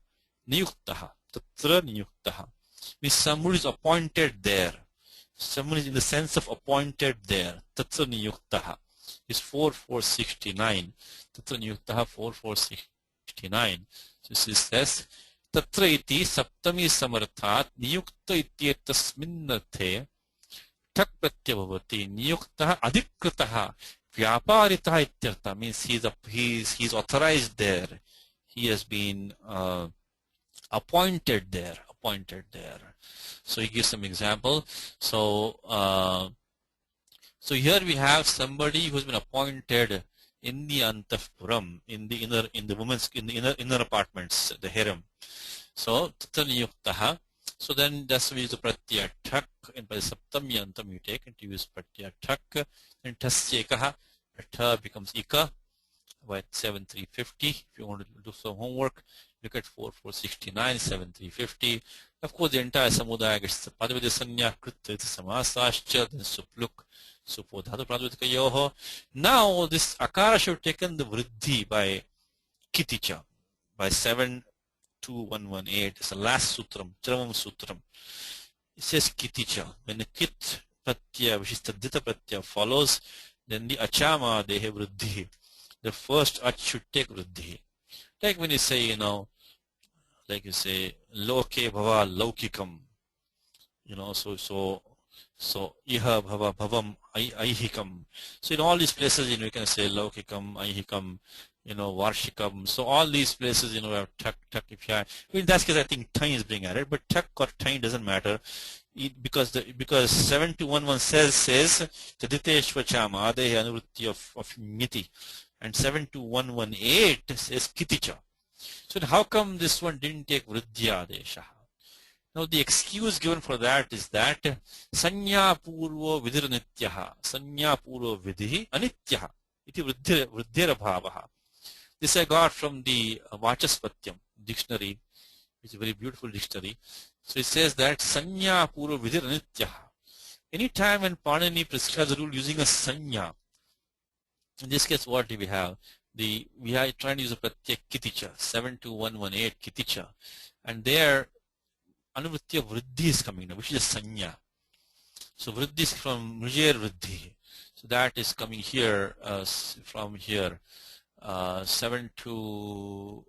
Niyuktaha. Tatra Niyuktaha. Means someone is appointed there. Someone is in the sense of appointed there. Tatra Niyuktaha is 4469. Tatra Niyuktaha 4469. So this says Tatra iti saptami samarthat niyukta ityetasminnarthe thak pratyabhavati niyuktaha adhikritaha vyaparitaha ityartha. Means he's authorized there. He has been appointed there. So he gives some example. So here we have somebody who's been appointed in the antahpuram, in the inner apartments, the harem. So tatra niyuktaha. So then that's why we use the pratyaya thak, and by saptamyantam you take and you use pratyaya thak, and tasyekaha, tha becomes ika by 7350. If you want to do some homework, look at 4469, 7350. Of course, the entire samudaya gets padavida sanya krita samasascha, then supluk, supo dhatu pradvitikayoho. Now this akara should have taken the vriddhi by kiticha, by 72118. It's the last sutram, Charamam sutram. It says kiticha. When the kit pratyaya, which is tadita pratyaya, follows, then the achama dehe vriddhi. The first ach should take vriddhi. Like when you say, like you say, loke bhava laukikam, so iha bhava bhavam aihikam. So in all these places, you can say laukikam, aihikam, varshikam. So all these places, have tak. If you have, in that case, I think tain is being added, but tak or tain doesn't matter, because 7211 says taditeshva chama adehi anuvritti of miti, and 72118 says kiticha. So how come this one didn't take vriddhya adesha? Now the excuse given for that is that sanya purvo vidhiranityaha, sanya purvo vidhi anityaha, iti vriddhira bhavaha. This I got from the Vachaspatyam dictionary, which is a very beautiful dictionary. So it says that sanya purva vidhiranityaha. Any time when Panini prescribes a rule using a sanya, in this case what do we have? We are trying to use a pratyek kiticha, 72118 kiticha, and there anuvritti of vriddhi is coming now, which is a sanya. So vriddhi is from mrujer vriddhi. So that is coming here from here. 72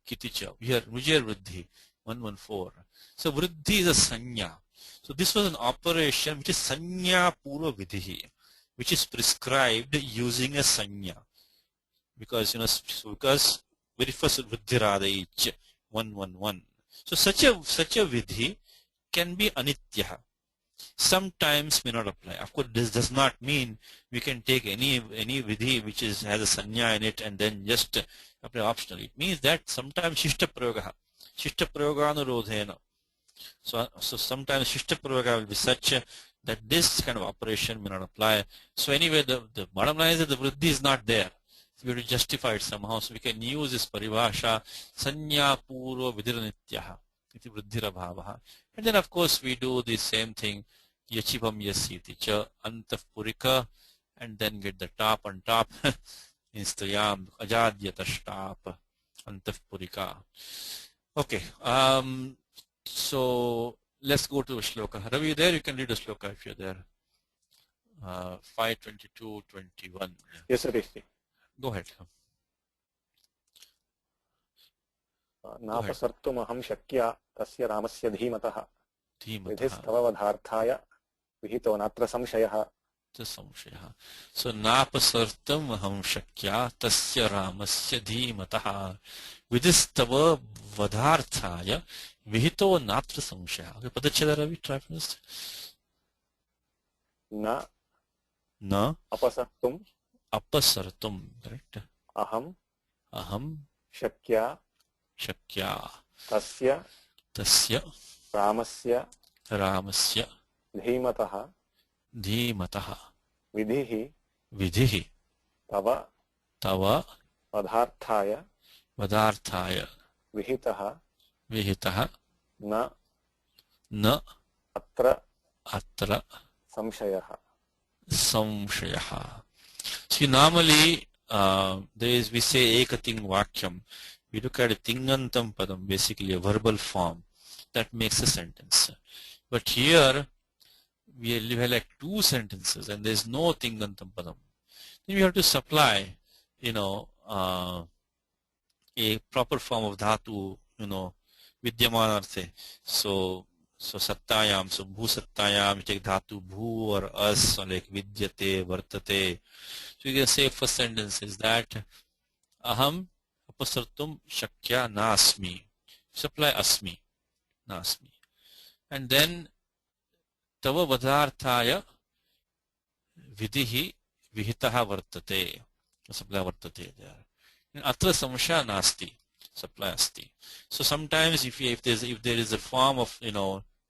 kiticha. Here mrujer vriddhi 114. So vriddhi is a sanya. So this was an operation which is sanya purva vidhi, which is prescribed using a sanya. Because because very first vriddhiradaich 111. So such a vidhi can be anityaha. Sometimes may not apply. Of course, this does not mean we can take any vidhi which has a sanya in it and then just apply optional. It means that sometimes shishta prayoganurodhena. So sometimes shishta prayoga will be such that this kind of operation may not apply. So anyway, the bottom line is that the vriddhi is not there. we have to justify it somehow. So we can use this paribhasha sanya purva vidirnityah iti vriddhirabhavaha. And then of course we do the same thing, yachipam yasiti cha antah purika, and then get the top on top in striyam ajadyatastap antah purika. Okay, so let's go to shloka. Ravi, you there? You can read the shloka if you're there. 5:22:21.
Yes, sir.
Go ahead.
नापसर्तुमहं शक्या तस्य रामस्य धीमतः विधिस्तव वधार्थाय विहितो नात्र संशयः.
So napasartam aham shakya tasya ramasya dhimatah vidhistava vadharthaya vihito natra samshaya. Okay, Padacheda Ravi, try first.
Na
apasartum, correct?
aham
shakya tasya
ramasya
धीमतः
विधिः
तव वधार्थाय विहितः न अत्र संशयः. See, normally we say ekating vakyam. We look at a tingantam padam, basically a verbal form that makes a sentence. But here we have like two sentences and there is no tingantam padam. Then we have to supply, a proper form of dhatu, vidyamanarthe. So sattayam, so bhu sattayam, you take dhatu bhu or as, or like vidyate, vartate. So you can say first sentence is that aham apasartum shakya nasmi. Supply asmi, nasmi. And then tava vadharthaya vidhihi vihitaha vartate. Supply vartate there. And atra samshaya nasti. Supply asti. So sometimes if there is a form of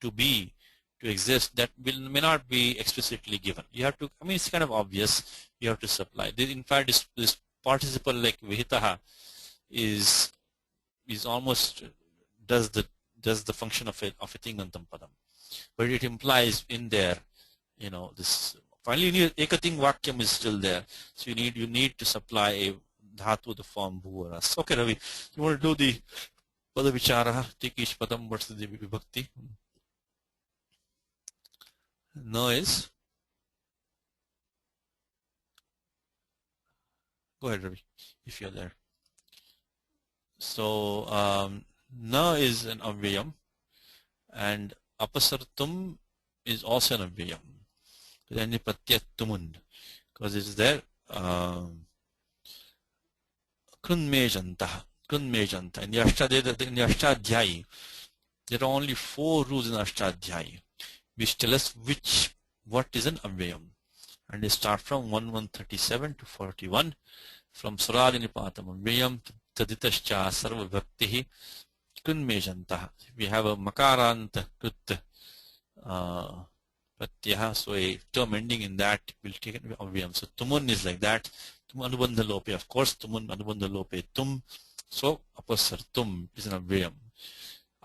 to be, to exist, that may not be explicitly given. You have to, it's kind of obvious, you have to supply. In fact, this participle like vihitaha is almost does the function of a tingantam padam. But it implies in there, this finally ekating vakyam is still there. So you need to supply a dhatu, the form bhu or as. Okay, Ravi, you want to do the pada vichara, take each padam, what's the vibhakti? No is? Go ahead, Ravi, if you're there. So, na is an avyayam, and apasartum is also an avyayam. Then patyattumun, because it's there. Krunmejanta. In the Ashtadhyayi, there are only 4 rules in Ashtadhyayi which tell us what is an avyayam. And they start from 137 to 41. From Suradinipatam avyayam taditascha sarva bhaktihi krunmejanta. We have a makaranta krit pratyaha, so a term ending in that will take an avyayam. So tumun is like that. Tum anubandha lope, of course, tumun anubandha lope tum. So apasartum is an avyayam.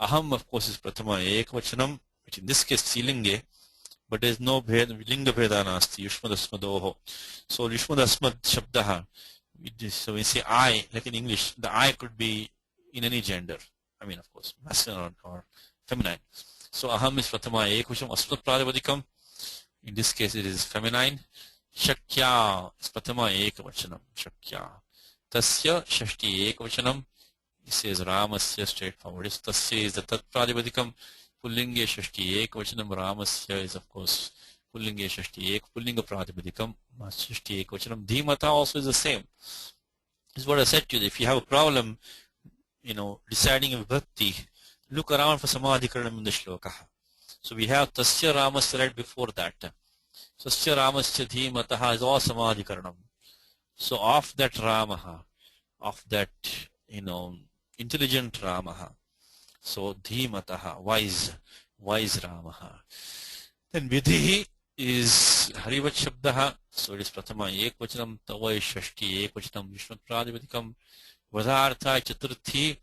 Aham, of course, is prathama ekvachanam, which in this case silinge, but there is no linga bheda nasti, yushmadasmadoho. So yushmadasmad shabdaha, so we say I, like in English, the I could be in any gender. Of course, masculine or feminine. So aham is prathama ekvachanam, asmat pradivadikam. In this case, it is feminine. Shakya is prathama ekvachanam, shakya. Tasya shashti ekvachanam. He says Ramasya straightforward. Tasya is the tat pradivadikam. Pullinge shashti ekvachanam. Ramasya is of course pullinge shashti ek. Pullinga pradivadikam. Shashti ekvachanam. Dhimata also is the same. This is what I said to you. If you have a problem, deciding a vibhakti, look around for samadhikaranam in the shloka. So we have Tasya Ramasya right before that. Tasya Ramasya dhimataha is all samadhikaranam. So of that Ramaha, of that, intelligent Ramaha, so dhimataha, wise Ramaha. Then vidhi is harivat shabdaha, So it is Prathama Ekvachanam, Tava is Shashti Ekvachanam, Vishnu Pradipadikam, Vadartha Chaturthi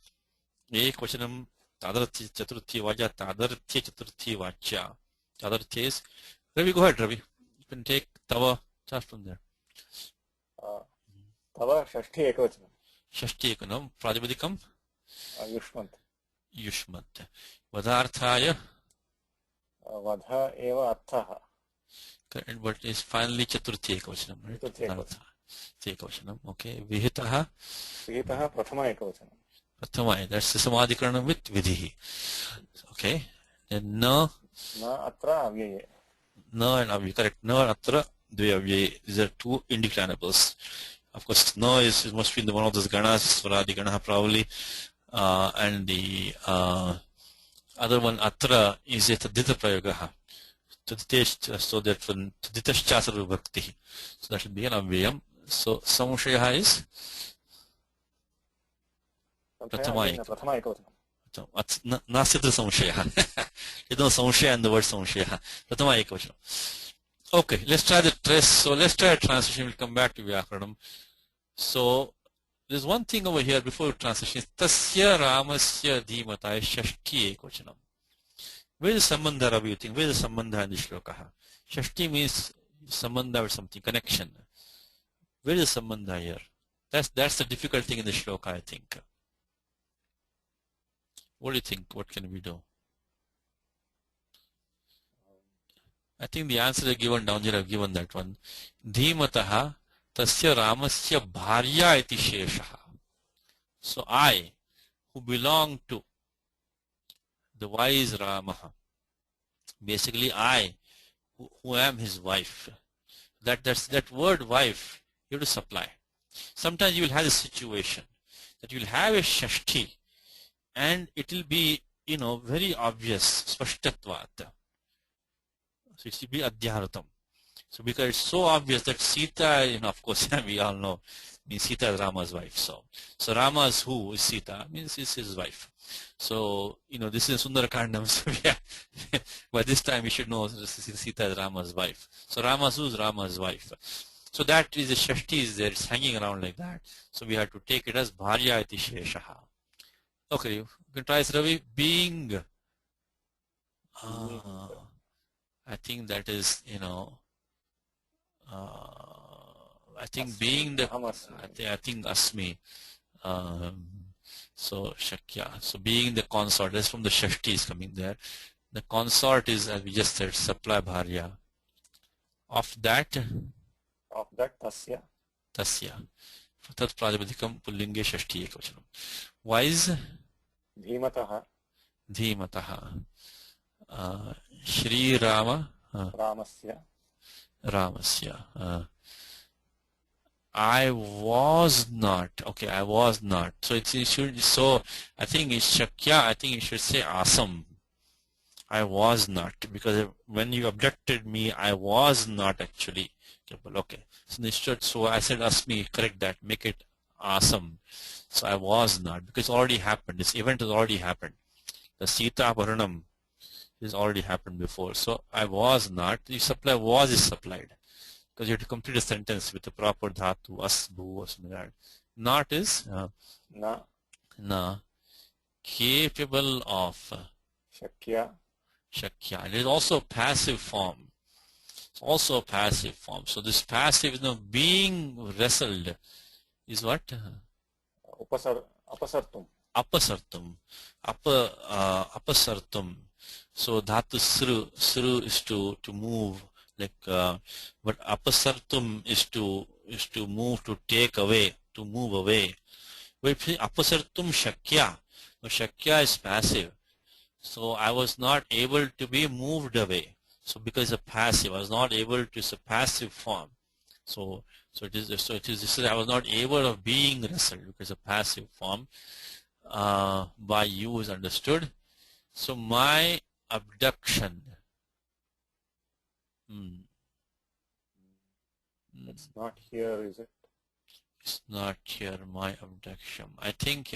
Ekvachanam, Tadarthi Chaturthi Vaja, Tadarthi Chaturthi Vacha. Tadarthi is Ravi, go ahead, Ravi. You can take Tava just from there.
Tava Shashti Ekvachanam.
Shashti Ekvachanam, Pradipadikam,
Yushmant.
Yushmant. Vadarthaya.
Vadha eva arthaha.
Correct, but is finally Chaturthi Ekvachanam, right?
Chaturthi
Ekvachanam, okay. Vihitaha.
Vihitaha Prathama Ekvachanam.
Prathama, that's the Samadhikaranam with Vidhihi. Okay. Then Na.
Na atra avyaye.
Na and Avyaye, correct. Na atra dve avyaye. These are two indeclinables. Of course, Na is must be in one of those ganas, Swaradi Ganaha probably. And the other one, Atra, is a Tadita Prayagaha. So that one, Taditascha Bhakti. So that should be an Avyayam. So Samshaya is Prathama Ekvachanam. Nasitra Samshaya. You know Samshaya and the word Samshaya. Prathama Ekvachanam. Okay, let's try the trace. So let's try a translation. We'll come back to Vyakaranam. So there's one thing over here before translation. Tasya Ramasya Dhimata Shashti Ekvachanam. Where is Sambandha, Ravi, you think? Where is Sambandha in the shlokaha? Shashti means Sambandha with something, connection. Where is Sambandha here? That's the difficult thing in the shloka, I think. What do you think? What can we do? I think the answer is given down here. I've given that one. Dhimataha tasya ramasya bharya iti sheshaha. So I, who belong to the wise Rama, basically I, who am his wife. That word wife, you have to supply. Sometimes you will have a situation that you will have a Shashti and it will be, very obvious, Spashtatvat. So it will be Adhyaratam. So because it's so obvious that Sita, of course, we all know, means Sita is Rama's wife. So Rama's who is Sita means is his wife. So, this is Sundarakandam. So yeah, by this time we should know Sita is Rama's wife. So Rama's who is Rama's wife. So that is the Shashti is there. It's hanging around like that. So we have to take it as Bharya iti Sheshaha. Okay, you can try this, Ravi. Being. I think that is, I think being the, I think Asmi. So Shakya. So being the consort, that's from the Shashti is coming there. The consort is, as we just said, supply Bharya. Of that
Tasya.
Tasya. Tat Prajapadikam Pullinge Shashti Ekvachanam. Wise?
Dhimataha.
Dhimataha. Shri Rama.
Ramasya.
Ramasya. I was not. Okay, I was not. So it should. So I think it's Shakya. I think you should say Asam. I was not, because when you abducted me, I was not actually capable. Okay. So I said Asmi. Correct that. Make it Asam. So I was not, because it already happened. This event has already happened. The Sita Paranam has already happened before. So I was not. The supply was is supplied. Because you have to complete a sentence with the proper dhatu, as, bhu, or something like that. Not is na. Capable of.
Shakya.
Shakya. And it is also a passive form. It's also a passive form. So this passive, being wrestled is what?
Apasartum.
Apasartum. Apasartum. So dhatu sru is to move. But apasartum is to move, to take away, to move away. But apasartum shakya. No, shakya is passive. So I was not able to be moved away. So because it's a passive, I was not able to. It's a passive form. So it is. I was not able of being wrestled because a passive form by you is understood. So my abduction.
It's not here, is it?
It's not here, my abduction. I think,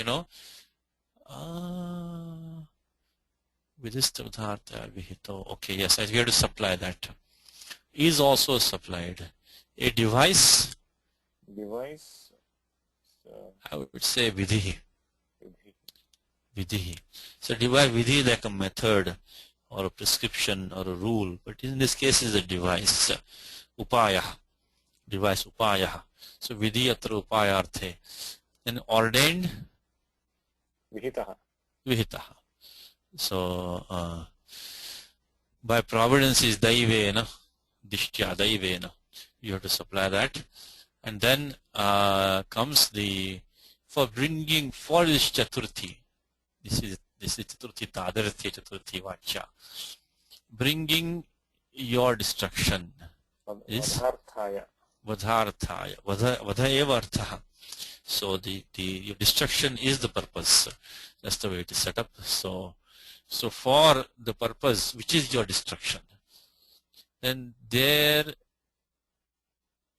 Vidistavdharta Vihito. Okay, yes, we have to supply that. Is also supplied. A device,
Device.
I would say vidhi.
Vidhi.
Vidhi. So device, vidhi like a method or a prescription or a rule, but in this case is a device. Upaya. Device upaya. So vidhi atra upayarthe. Then ordained,
Vihitaha.
vihitaha. So by providence is daivena, dishtya daivena. You have to supply that. And then comes the, for bringing, for this chaturthi. This is chaturthi tadarthi chaturthi vacha. Bringing your destruction is
Vadharthaya.
vadharthaya. Vadha eva arthaha. So your destruction is the purpose. That's the way it is set up. So for the purpose, which is your destruction, then there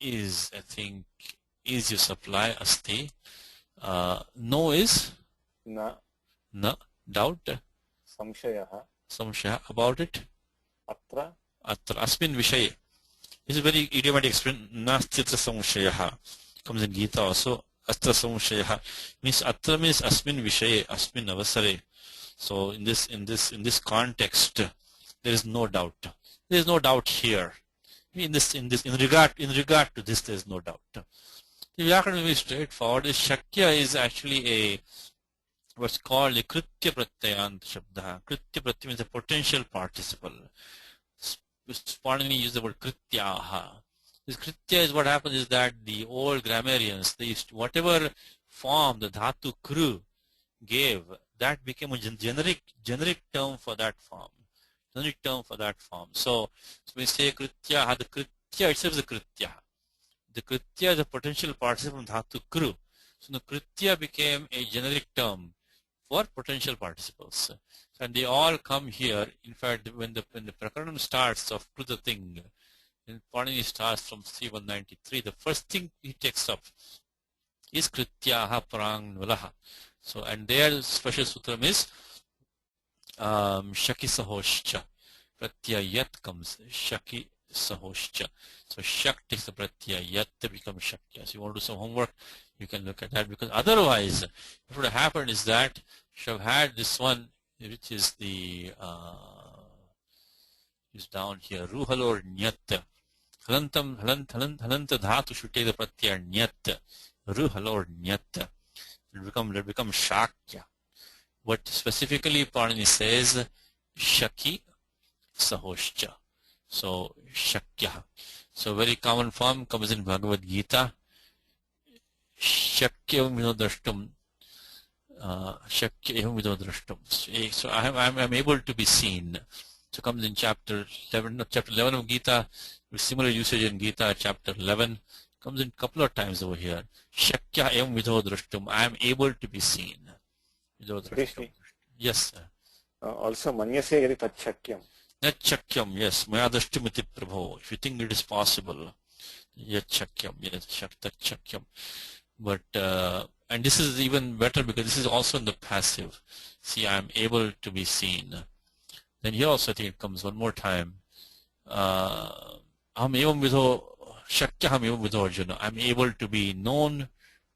is, I think, is your supply asti. No is
Na.
Doubt,
Samshayaha.
samshaya about it.
Atra.
Atra asmin vishaye. This is a very idiomatic expression. Nastitra samshayaha comes in Gita also. Atra samshayaha means atra means asmin vishaye, asmin avasare. So in this context, there is no doubt. There is no doubt here. In regard to this, there is no doubt. The Vyakarana is very straightforward. The Shakya is actually what's called a Kritya Pratyayant Shabda. Kritya Pratyaya means a potential participle. Spanini used the word Krityaha. This Kritya is what happens is that the old grammarians, they used to, whatever form the Dhatu Kru gave, that became a generic term for that form. Generic term for that form. So we say Kritya, the Kritya itself is a Kritya. The Kritya is a potential participle from Dhatu Kru. So the Kritya became a generic term for potential participles. And they all come here. In fact, when the Prakaranam starts of Kruta thing, when Panini starts from 3193, the first thing he takes up is Krityaha Prang Nulaha. So, and their special sutram is Shaki Sahoshcha. Pratyayat comes Shaki Sahoshcha. So Shak takes the Pratyayat to become Shakya. So you want to do some homework, you can look at that, because otherwise what would have happened is that you should have had this one, which is the is down here, Ruhalor Nyat. Halanta dhatu should take the pratyaya Nyat. Ruhalor Nyat. It become Shakya. What specifically Panini says, Shaki Sahoshcha. So Shakya. So very common form comes in Bhagavad Gita. Shakyam vidodrashtum. Shakyam vidodrashtum. So I'm able to be seen. So comes in chapter 11 of Gita, with similar usage in Gita, chapter 11. Comes in a couple of times over here. Shakya evam vidodrashtum. I am able to be seen. Vidodrashtum. Yes, sir.
Also, manyase yadi tachakyam.
Yachakyam, yes. Mayadashtimiti prabho. If you think it is possible. Yachakyam, yes. Shaktachakyam. But, and this is even better because this is also in the passive. See, I am able to be seen. Then here also I think it comes one more time. Aham evam vidho, shakyaham evam vidho Arjuna. I am able to be known,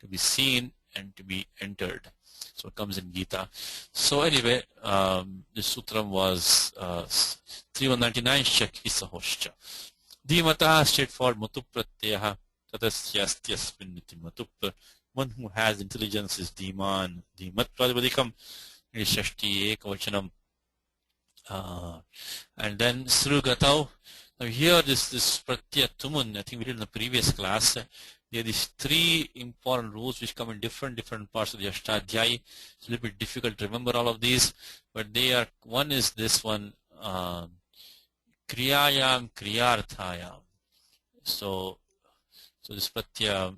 to be seen, and to be entered. So it comes in Gita. So anyway, this sutram was 3199 Shaki Sahoshcha. Dhimataha straightforward Matup Pratyaha Tadasyastyasmin Niti Matup. One who has intelligence is Dhiman. Dhimat Pradivadikam Shashti Ekavachanam. And then Srugatau. Now here this Pratyaya Tumun, I think we did in the previous class. There are these three important rules which come in different parts of the Ashtadhyayi. It's a little bit difficult to remember all of these, but they are, one is this one, Kriyayam Kriyarthayam. So this Pratyaya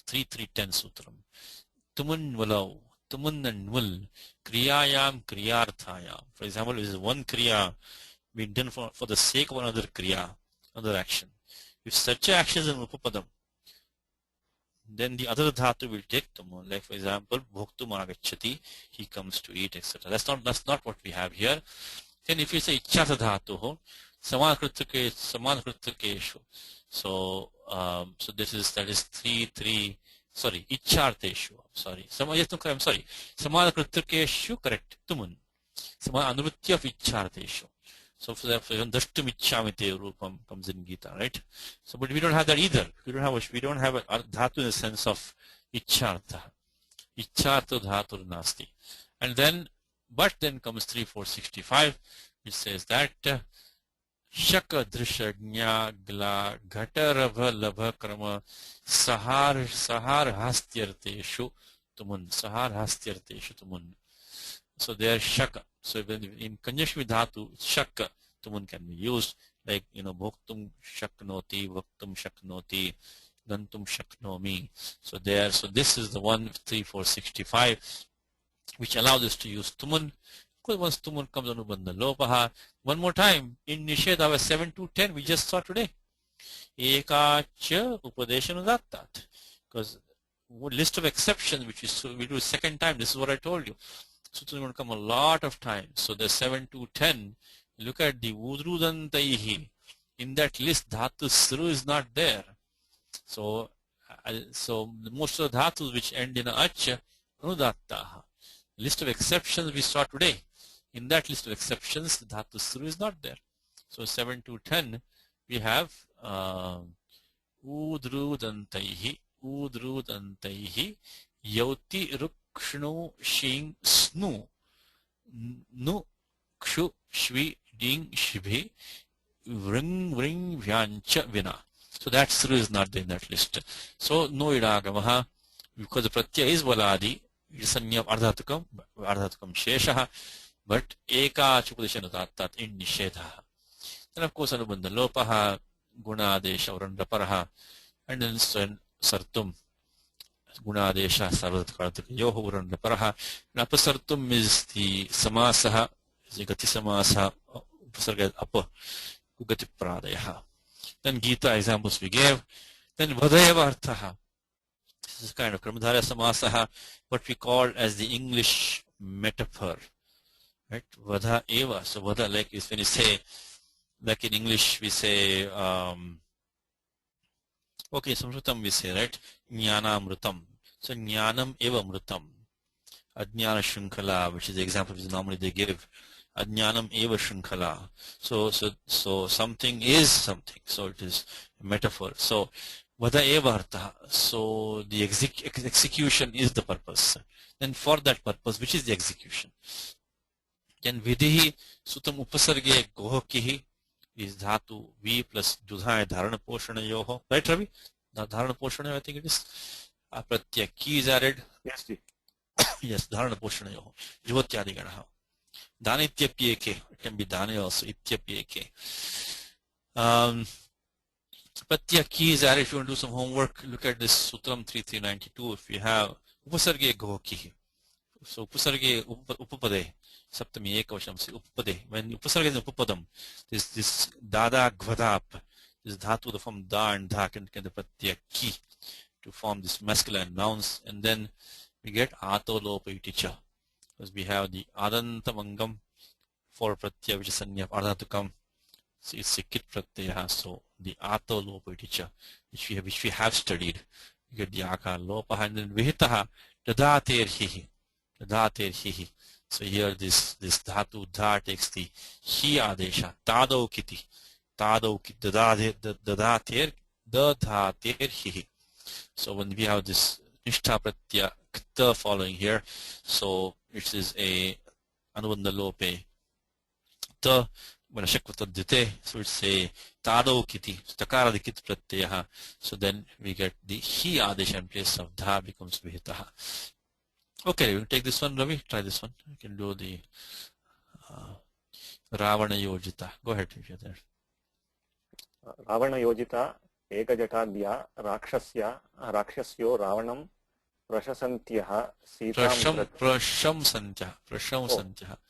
3.3.10 Sutram. Tumun Valau, Tumun and Nul, Kriyayam Kriyarthayam. For example, this is one Kriya being done for the sake of another Kriya, another action. If such action is in Upapadam, then the other dhatu will take tumun. Like for example, bhoktum agacchati, he comes to eat, etc. That's not what we have here. Then if you say ichchata dhatu, Samanakritakeshu. So, so that is 3, sorry, Icharteshu. Sorry. I'm sorry. Samanakritakeshu, correct. Tumun. Anurutya of Icharteshu. So for that, Dashtum Ichamite Rupam comes in Gita, right? So, but we don't have that either. We don't have a dhatu in the sense of Ichartha. Ichartha dhatu nasti. And then, but then comes 3, 4, 65, which says that Shaka Drisha Gnya Gla Ghatarabha Labha Krama Sahar Hastyarteshu Tumun. Sahar Hastyarteshu Tumun. So there Shaka. So in conjunction with dhatu, Shaka Tumun can be used, like, Bhoktum Shaknoti, Vaktum Shaknoti, Gantum Shaknomi. So this is the 1, 3, 4, 65, which allows us to use Tumun. Because once Tumun comes Anubandha Lopaha. One more time, in Nishedha 7 to 10, we just saw today. Ekacha Upadeshanudattat. Because list of exceptions, which we do second time, this is what I told you. So it's going to come a lot of times. So the 7 to 10, look at the Udrudantaihi. In that list, Dhatu Sru is not there. So most of the Dhatus which end in Acha, Anudattaha. List of exceptions we saw today. In that list of exceptions, the Dhatu Sru is not there. So 7 to 10, we have Udrudantaihi, Yauti Rukshnu Shing Snu Nu Kshu Shvi Ding Shibhi Vring Vyancha Vina. So that Sru is not there in that list. So no idagamaha, because the pratyaya is Valadi, it is Sanya Ardhatukam Sheshaha, but Eka Chupadeshanudattat in Nishedha. Then of course Anubandha Lopaha, Gunadesha Urandaparaha, and then Sartum. Gunadesha Sarvatkartaka Yoho Urandaparaha. And Apasartum is the Samasaha, is the Gati Samasa, Upasarga Apa, Ugati Pradayaha. Then Gita examples we gave. Then Vadayava Arthaha. This is kind of Kramadharya Samasaha, what we call as the English metaphor. Right? Vadha Eva. So Vadha, like is when you say, like in English we say, okay, Samsrutam we say, right? Jnana Mrutam. So Jnanam Eva Mrutam. Ajnana Shrinkala, which is the example which normally they give. Ajnanam Eva Shrinkala. So something is something. So it is a metaphor. So Vada Eva Artha. So the execution is the purpose. Then for that purpose, which is the execution? Then Vidhi Sutam Upasarge Gohokihi is Dhatu V plus Dudha Dharana Poshana Yoho. Right, Ravi? Dharana Poshana, I think it is. Apratya Ki is added.
Yes, ji.
Yes, Dharana Poshana Yoho. Jivatyadi Ganaha. Dana Ityapyeke. It can be Dana also. Ityapyeke. Pratya Ki is added. If you want to do some homework, look at this Sutram 3392. If you have Upasarge Gohokihi. So Upasarge Upapade. Saptami Ekavasham se Upapade. When Upasarge is Upapadam, this Dada Gvadap, this Dhatu, the form Da and Dha can the Pratya Ki to form this masculine nouns, and then we get Ato Lopa Iticha. Because we have the Adantamangam for Pratya, which is Sanya Ardhatukam. So it's a Kit Pratyaya. So the Ato Lopa Iticha, which we have studied. You get the Aka Lopa, and then Vihitaha Dadater Hihi. Dadater Hihi. So here this Dhatu Dha takes the Hi Adesha. Tado Kiti. Tado Kiti. Dadater Hihi. So when we have this Nishtha Pratya Kta following here, so it is a Anubandha Lope Ta Vanashakvata Dite, so it's a Tado Kiti, Takara the Kit Pratyaha. So then we get the Hi Adesha in place of Dha becomes Vihitaha. Okay, we'll take this one, Ravi. Try this one. You can do the Ravana Yojita. Go ahead if you're there.
Ravana Yojita Ekajatadya Rakshasyo Ravanam Prashasantyah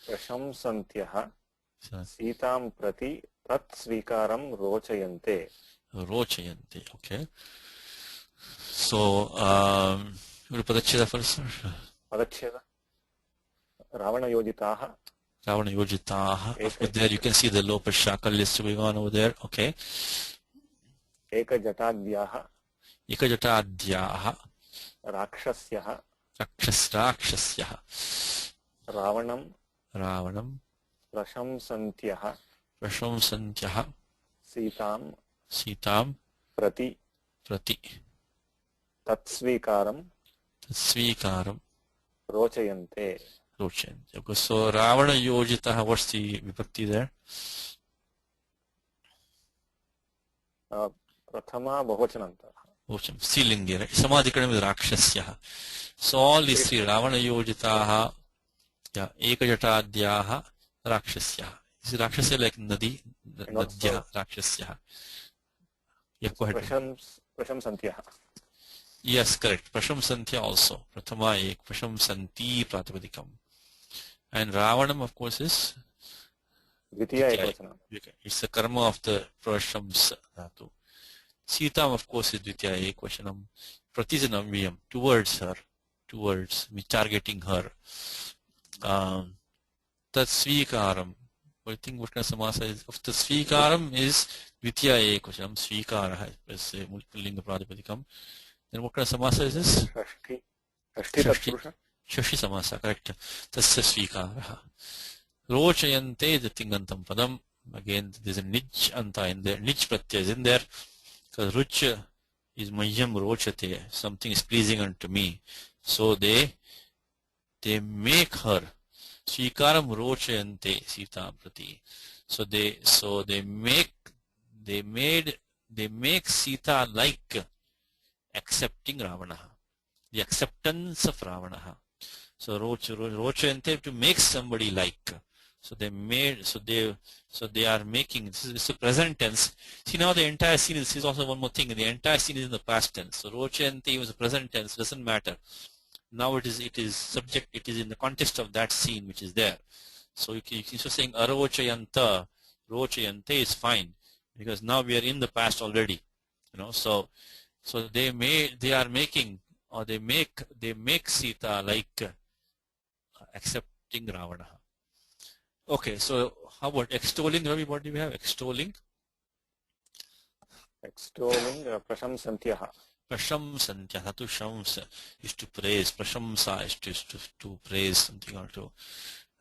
Prashamsantyah Sitam Prati Tat Svikaram Rochayante.
Okay. So, Padacheda first.
Padacheda Ravana Yojitaha
Ravana Yojitaha. There you can see the Lopa Shakalya going on over there. Okay.
एकजटाद्याः
Ekajatadhyaha.
राक्षस्यः
Rakshasyaha.
रावणं
Ravanam.
प्रशंसन्त्यः
Prashamsantyaha.
सीतां
Sitam.
प्रति
Prati.
तत्स्वीकारं
Svikaram.
रोचयन्ते.
Rochayante. Okay, so Ravana Yojitaha, what's the vibhakti there?
Prathama बहुवचनान्तः.
Rocham. Stilingi, right? Samadhikaram is Rakshasyaha. So all these three, Ravana Yojitaha, yeah, Ekajatadhyaha, Rakshasyaha. Is Rakshasya like Nadi? Nadhya, Rakshasyaha. Yeah, go ahead.
प्रशंसन्त्यः.
Yes, correct. Prashamsantya also. Prathama ek, Prashamsanti Pratipadikam. And Ravanam, of course, is
Dwitiya एकवचनम्.
it's the karma of the Prashams dhatu. Sitam, of course, is Dvitiya ekvachanam. Pratijanamviyam, towards her, towards me, targeting her. Tatsvikaram. I think what kind of samasa is of the svikaram is Dvitiya ekvachanam. Svikara is a multiple linga pratipadikam. Then what kind of samasa is this?
षष्ठी तत्पुरुष.
Shashi samasa, correct. Tasya svikaraha. Rochayante the tingantam padam. Again, there's a nich anta in there. Nich pratyay is in there. Because rucha is mayam rochate. Something is pleasing unto me. So they make her. Svikaram rochayante Sita prati. So they make Sita like accepting Ravana. The acceptance of Ravana. So rochayante, to make somebody like. So they are making, this is the present tense. See, now the entire scene is also one more thing. The entire scene is in the past tense. So rochayante was the present tense, doesn't matter. Now it is subject, it is in the context of that scene which is there. So you can saying arochayanta, rochayante is fine, because now we are in the past already. So they make Sita like accepting Ravana. Okay, so how about extolling? What do we have? Extolling
प्रशंसन्त्यः.
Prashamsantya, to shams is to praise. Prashamsa is to praise something or to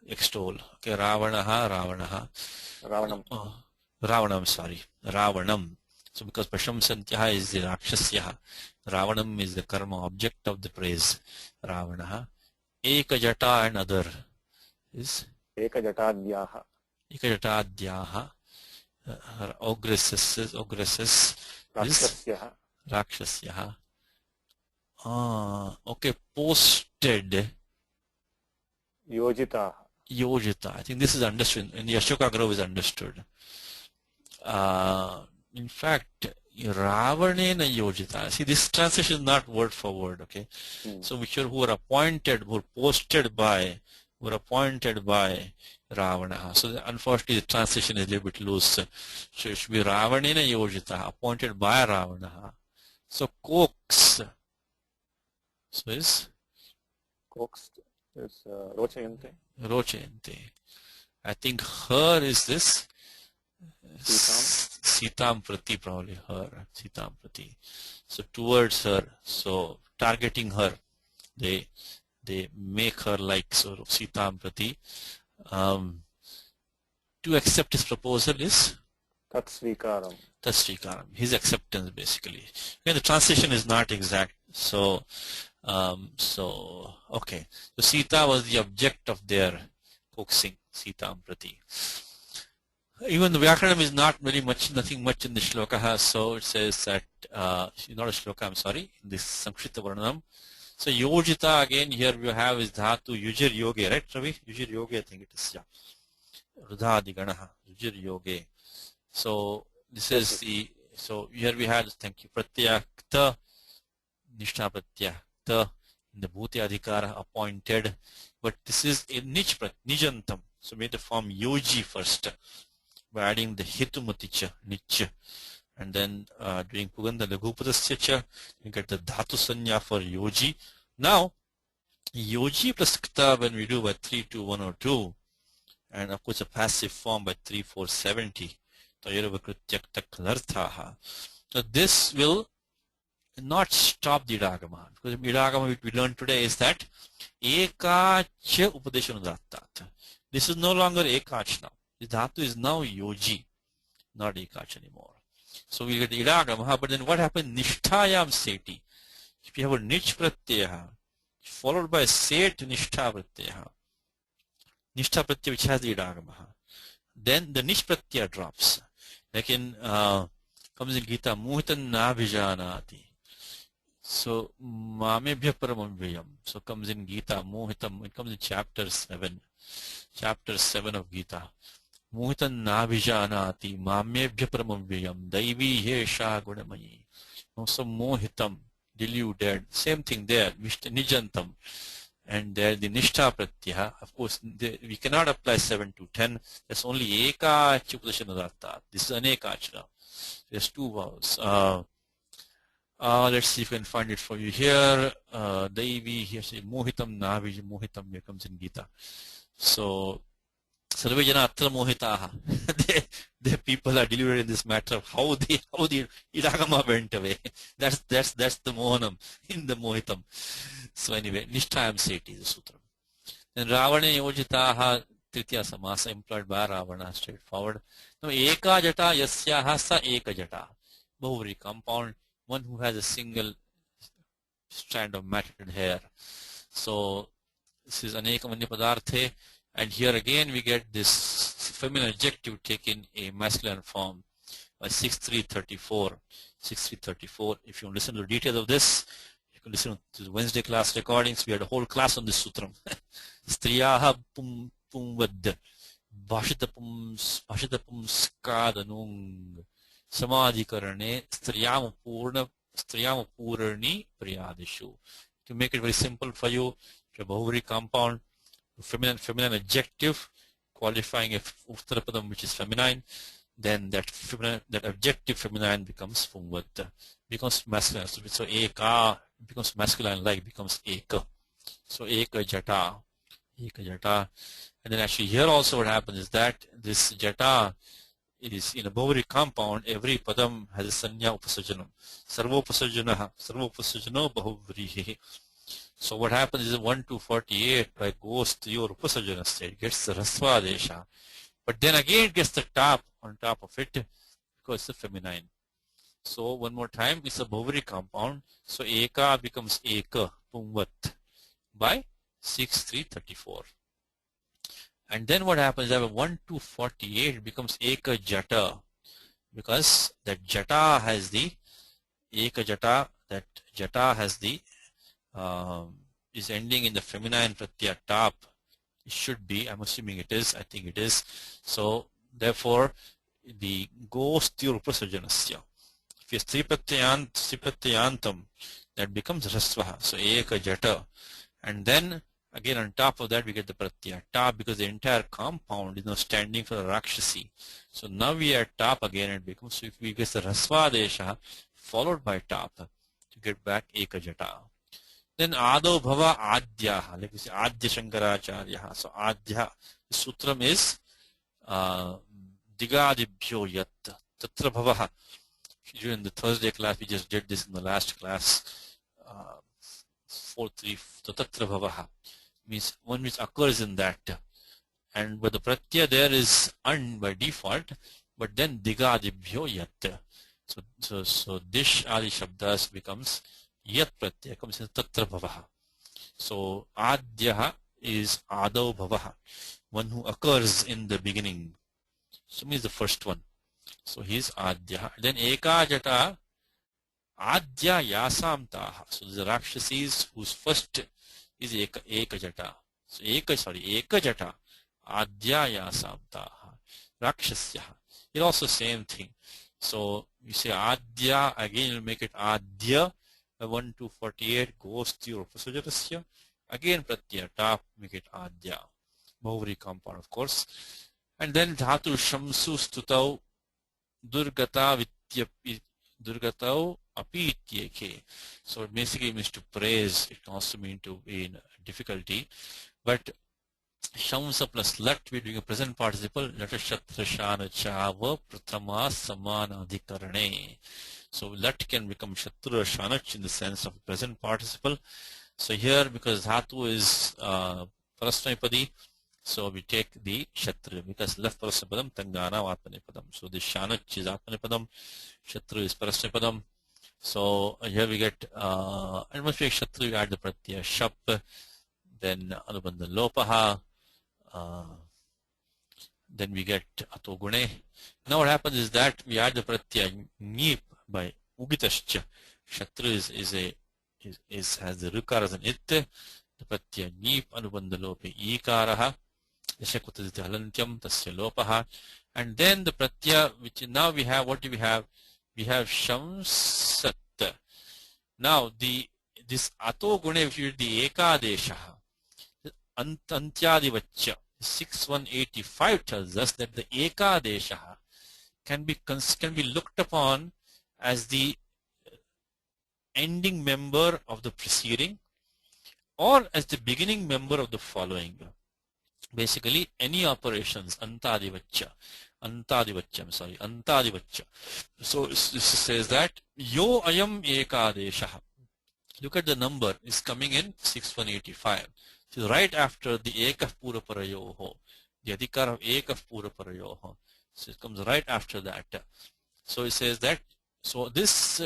extol. Okay, Ravanam. Ravanam. So because Prashamsantya is the Rakshasya, Ravanam is the karma, object of the praise. Ravana. Ekajata and other is
एकजटाद्याः
ogresses
राक्षस्यः
Rakshasya. Okay, posted
योजिताः.
Yojita. I think this is understood. In the Ashoka Grove is understood. In fact, Ravanena Yojita. See, this translation is not word for word, okay? So which are who are appointed, who are posted by, were appointed by Ravana. So unfortunately the translation is a little bit loose. So it should be Ravanena Yojita, appointed by Ravana. So coax. So is
रोचयन्ते.
I think her is this Sitam Prati, probably her. Sitam Prati. So towards her, so targeting her, they make her like, so Sitam Prati. To accept his proposal is
तत्स्वीकारम्.
His acceptance, basically. Again, the translation is not exact. So okay. So Sita was the object of their coaxing, Sitam Prati. Even the Vyakaranam is not very much, nothing much in the shloka. So it says that, not a shloka, I'm sorry, in this Samskrita Varnam. So Yojita, again, here we have is Dhatu Yujir Yoge, right, Ravi? Yujir Yoge, I think it is, yeah. Rudhadi Ganaha, Yujir Yoge. So this is the, so here we had, thank you, Pratyakta, Nishtha Pratyakta, in the Bhuti Adhikara, appointed. But this is a Nijantam. So we have to form Yoji first, by adding the Hitumaticha, Nich. And then doing Puganda Laghupadasya, you get the Dhatu Sanya for Yoji. Now, Yoji plus Kta, when we do by 3, 2, 1 or 2, and of course a passive form by 3, 4, 70. So this will not stop the idagama, because idagama which we learned today is that ekacha upadeshanudattat. This is no longer ekach now. The dhatu is now yoji, not ekach anymore. So we get idagama, but then what happens? Nishtayam seti. If you have a nich pratyaya followed by set nishtha pratyaya which has the idagama, then the nish pratyaya drops. Like in comes in Gita, muhitan nabhijanati. So mamebhya paramamvyam. So comes in Gita, mohitam. It comes in chapter 7 of Gita. Mohitan nabhijanati mamebhya paramamvyam daivi yesha gunamayi. So mohitam, deluded. Same thing there, nijantam. And there the nishtha pratyaya. Of course, we cannot apply 7 to 10. There's only eka chupadeshanudatta. This is anekachana. There's two vowels. Let's see if we can find it for you here. Daivi, here say mohitam navi, mohitam here comes in Gita. So sarve jana atra mohitaha. The people are deluded in this matter of how the idagama went away. That's the mohanam in the mohitam. So anyway, nishtayam seti is the sutra. Then ravane yojitaha tritiya samasa employed by Ravana, straightforward. Now eka jata yasyaha sa eka jata. Bahuvri compound, one who has a single strand of matted hair. So this is anekamanya padarthe, and here again we get this feminine adjective taking a masculine form by 6334. 6334. If you want to listen to the details of this, you can listen to the Wednesday class recordings. We had a whole class on this sutram. Striyaha pumvad bhashitapum skadanung samadhikarane striyam purni priyadishu. To make it very simple for you, a Bahuvri compound, feminine adjective qualifying a uttarapadam which is feminine, then that adjective feminine becomes pumvad, becomes masculine. So eka becomes masculine, like becomes eka. So eka jata. And then actually here also what happens is that this jata is in a Bahuvri compound. Every padam has a sanya upasajanam. Sarvopasajano Bahuvrihi. So what happens is 1 to 48 by goes to your upasajana state, gets the rasva desha. But then again it gets the top on top of it because it's a feminine. So one more time, it's a Bahuvri compound. So eka becomes eka, pumvat, by 6334. And then what happens is 1 to 48 becomes eka jata, because that jata has the eka jata, that jata has the is ending in the feminine pratyaya top. It should be, I'm assuming it is, I think it is. So therefore the goes to upasajanasya. If it's tripratyantam, that becomes rasvaha. So eka jata. And then again on top of that we get the pratyaya top, because the entire compound is now standing for the rakshasi. So now we are top again, and becomes, so if we get the rasva desha followed by top to get back eka jata. Then ado bhava adyaha, like we say adya shankaracharyaha. So adya, the sutram is digadibhyo yat tatra bhavaha. During the Thursday class we just did this in the last class. 4.3, so tatra bhavaha means one which occurs in that, and but the pratyaya there is un by default, but then digadibhyo yat. So dish adi shabdas becomes yat pratyaya, comes in tatra bhavaha. So adyaha is adau bhavaha, one who occurs in the beginning. So means the first one. So he is adyaha. Then eka jata adya yasamtaha. So the rakshasis whose first is eka jata. So eka jata adya yasamtaha rakshasyaha. It also same thing. So you say adya, again you make it adya. 1 to 48 goes to your upasajanasya. Again pratyaya top, make it adya. Bahuvri compound, of course. And then dhatu shamsu stutau durgata durgatau apityeke. So it basically means to praise. It can also mean to be in difficulty. But Shamsa plus lat, we're doing a present participle. Lat shatra shana chava prathama samanadhikarane. So lat can become shatra shanach in the sense of present participle. So here, because dhatu is parasmapadi, so we take the shatra, because left parasmapadam tangana atmanepadam. So the shanach is atmanepadam, shatra is parasmapadam. So here we get and once we get shatra, we add the pratyaya shap, then anubandha lopaha, then we get ato gune. Now what happens is that we add the pratyaya nip by ugitascha. Shatra has the rukar as an it, the pratyaya nip anubandha lope ikaraha, yashakutaditi halantyam tasya lopaha, and then the pratyaya, which now we have, what do we have? We have shamsat. Now this ato gune, if you read the ekadeshaha, antyadivaccha, 6185 tells us that the ekadeshaha can be looked upon as the ending member of the preceding or as the beginning member of the following. Basically, any operations, antadivaccha. So this says that yo ayam ekadeshaha. Look at the number, is coming in 6185. So right after the ekah pura parayoho, the adhikar of ekah pura parayoho. So it comes right after that. So it says that, so this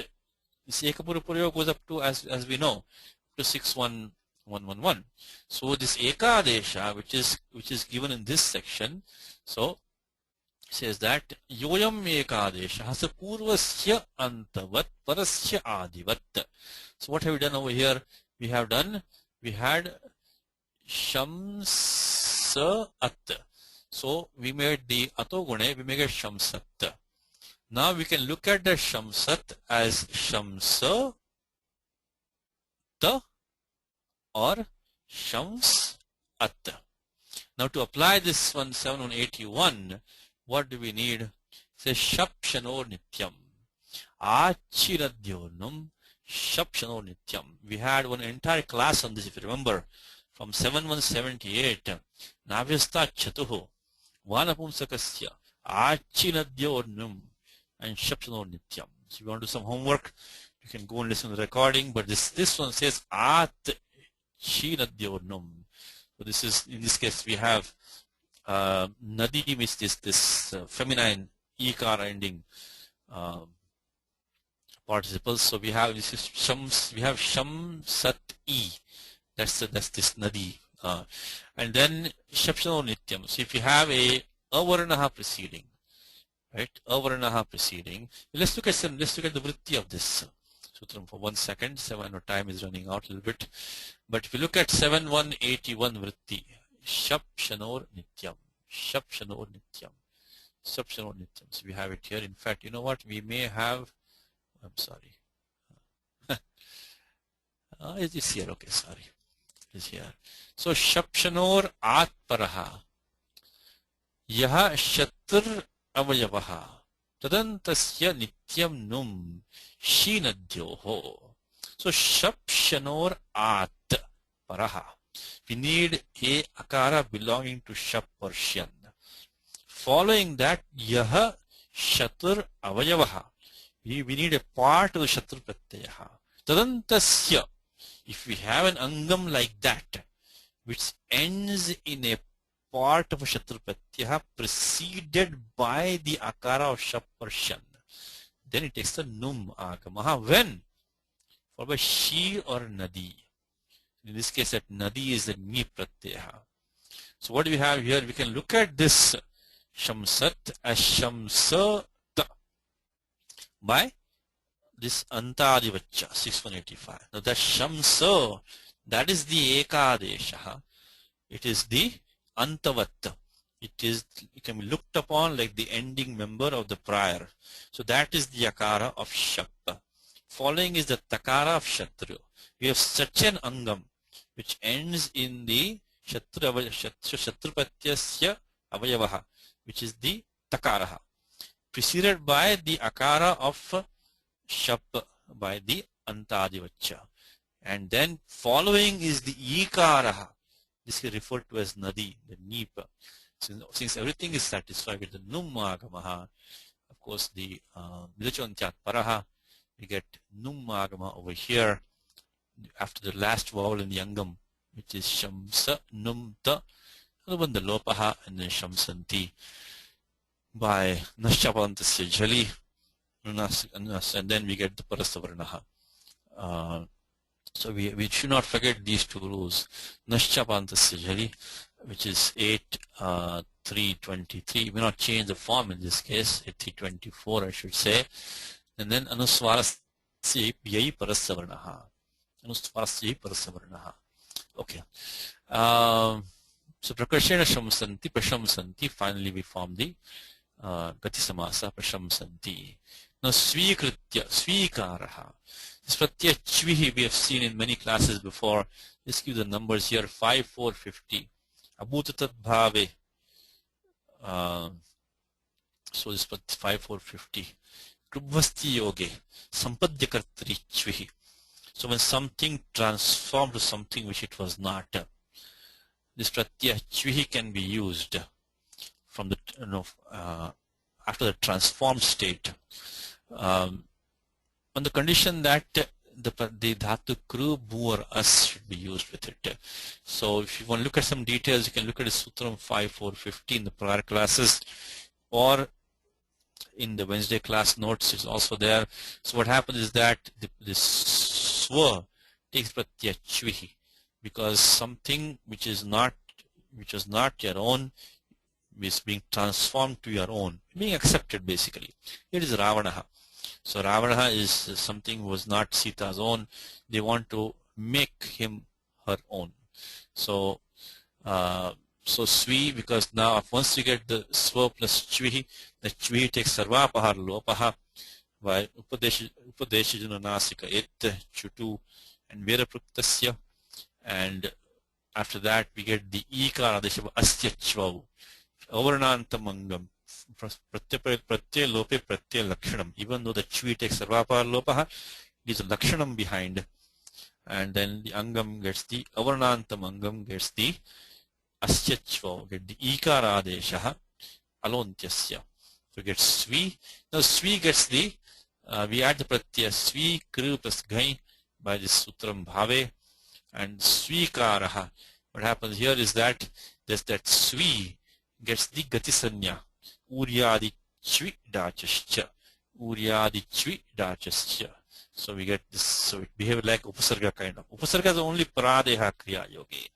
ekah pura parayoho goes up to, as we know, to 61111. So this ekadesha, which is given in this section, so says that yoyam ekadesha hasa purvasya antavat parasya adivat. So what have we done over here? We had shamsa at. So we made the atogune, we make it shamsat. Now we can look at the shamsat as shamsa ta or shams at. Now to apply this one 7181, what do we need? It says shapshano nityam achiradhyonam shapshano nityam. We had one entire class on this, if you remember, from 7178. Navyasta chatuhu vanapumsakasya achinadhyonam and shapshano nityam. So if you want to do some homework, you can go and listen to the recording, but this one says at chinadhyonam. So this is, in this case, we have nadi means this feminine ikar ending participles. So we have this is shams, we have shamsat e. That's this nadi, and then shapshano nityam. So if you have a avarnaha preceding, right? Avarnaha preceding. Let's look at the vritti of this sutram for 1 second. Time is running out a little bit, but if you look at 7181 vritti, shapshanor nityam, shapshanor nityam, shapshanor nityam. So we have it here. In fact, you know what? We may have. I'm sorry. It's here. Okay, sorry. It's here. So shapshanor atparaha yaha shatr avayavaha tadantasya nityam num shinadyoho. So shapshanor at paraha. We need a akara belonging to shap or shan. Following that, yaha shatr avayavaha. We need a part of the shatr pratyaha. Tadantasya. If we have an angam like that, which ends in a part of a shatr pratyaha preceded by the akara of shap or shan, then it takes the num agamaha. When? Followed by shi or nadi. In this case, that nadi is the ni pratyaha. So what do we have here? We can look at this shamsat as shamsat by this antadivaccha 6185. Now that shamsa, that is the ekadesha. It is the antavat. It can be looked upon like the ending member of the prior. So that is the akara of shap. Following is the takara of shatru. We have such an angam which ends in the shatrupatyasya avayavaha, which is the takaraha, preceded by the akara of shap by the antadivaccha, and then following is the ikaraha, This is referred to as nadi, the neep. Since everything is satisfied with the num agamaha, of course the vidachantyat paraha, we get num agama over here after the last vowel in the angam, which is shamsa num ta, and the lopaha, and then shamsanti by naschapantasya jali, and then we get the parasavarnaha. So we should not forget these two rules. Naschapantasya jali, which is 8-3-23. We will not change the form in this case, 8-3-24 I should say. And then anuswarasya yai parasavarnaha. Anuswarasya yai parasavarnaha. Okay. So prakarshena shamsanti, prashamsanti. Finally we form the gati samasa, prashamsanti. Now svikritya, svikaraha. This pratyaya chvihi we have seen in many classes before. Let's give the numbers here: 5, 4, 50. Abhutatat bhave. So this 5, 4, 50. Krubvasti yoge. Sampadyakartri chvihi. So when something transformed to something which it was not, this pratyaya chvihi can be used from the after the transformed state. On the condition that the dhatu kru, bu or as should be used with it. So if you want to look at some details, you can look at the Sutram 5.4.50 in the prior classes, or in the Wednesday class notes is also there. So what happens is that this swa takes pratyaya chvihi, because something which was not your own is being transformed to your own, being accepted basically. It is Ravanaha. So Ravana is something who was not Sita's own. They want to make him her own. So Svi, because now once you get the Swa plus Chvihi, the Chvihi takes Sarvapahar Lopaha by Upadeshajana Nasika Et Chutu and Verapruktasya, and after that we get the Ikara Deshava Astya Chvavu Avarnantamangam. Pratyay lope pratyay lakshanam. Even though the chvi takes sarvapar lopaha, it is a lakshanam behind, and then the angam gets the avarnantam angam gets the asyachva, get the ikara adeshaha alontyasya. So get svi. Now svi gets the we add the pratyay svi kru plus ghai by this sutram bhave, and svikaraha. What happens here is that that svi gets the gati sanya. Uryadi chvi dachascha. Uryadi chvi dachascha. So we get this, so it behaves like upasarga kind of. Upasarga is only paradeha kriya yogi.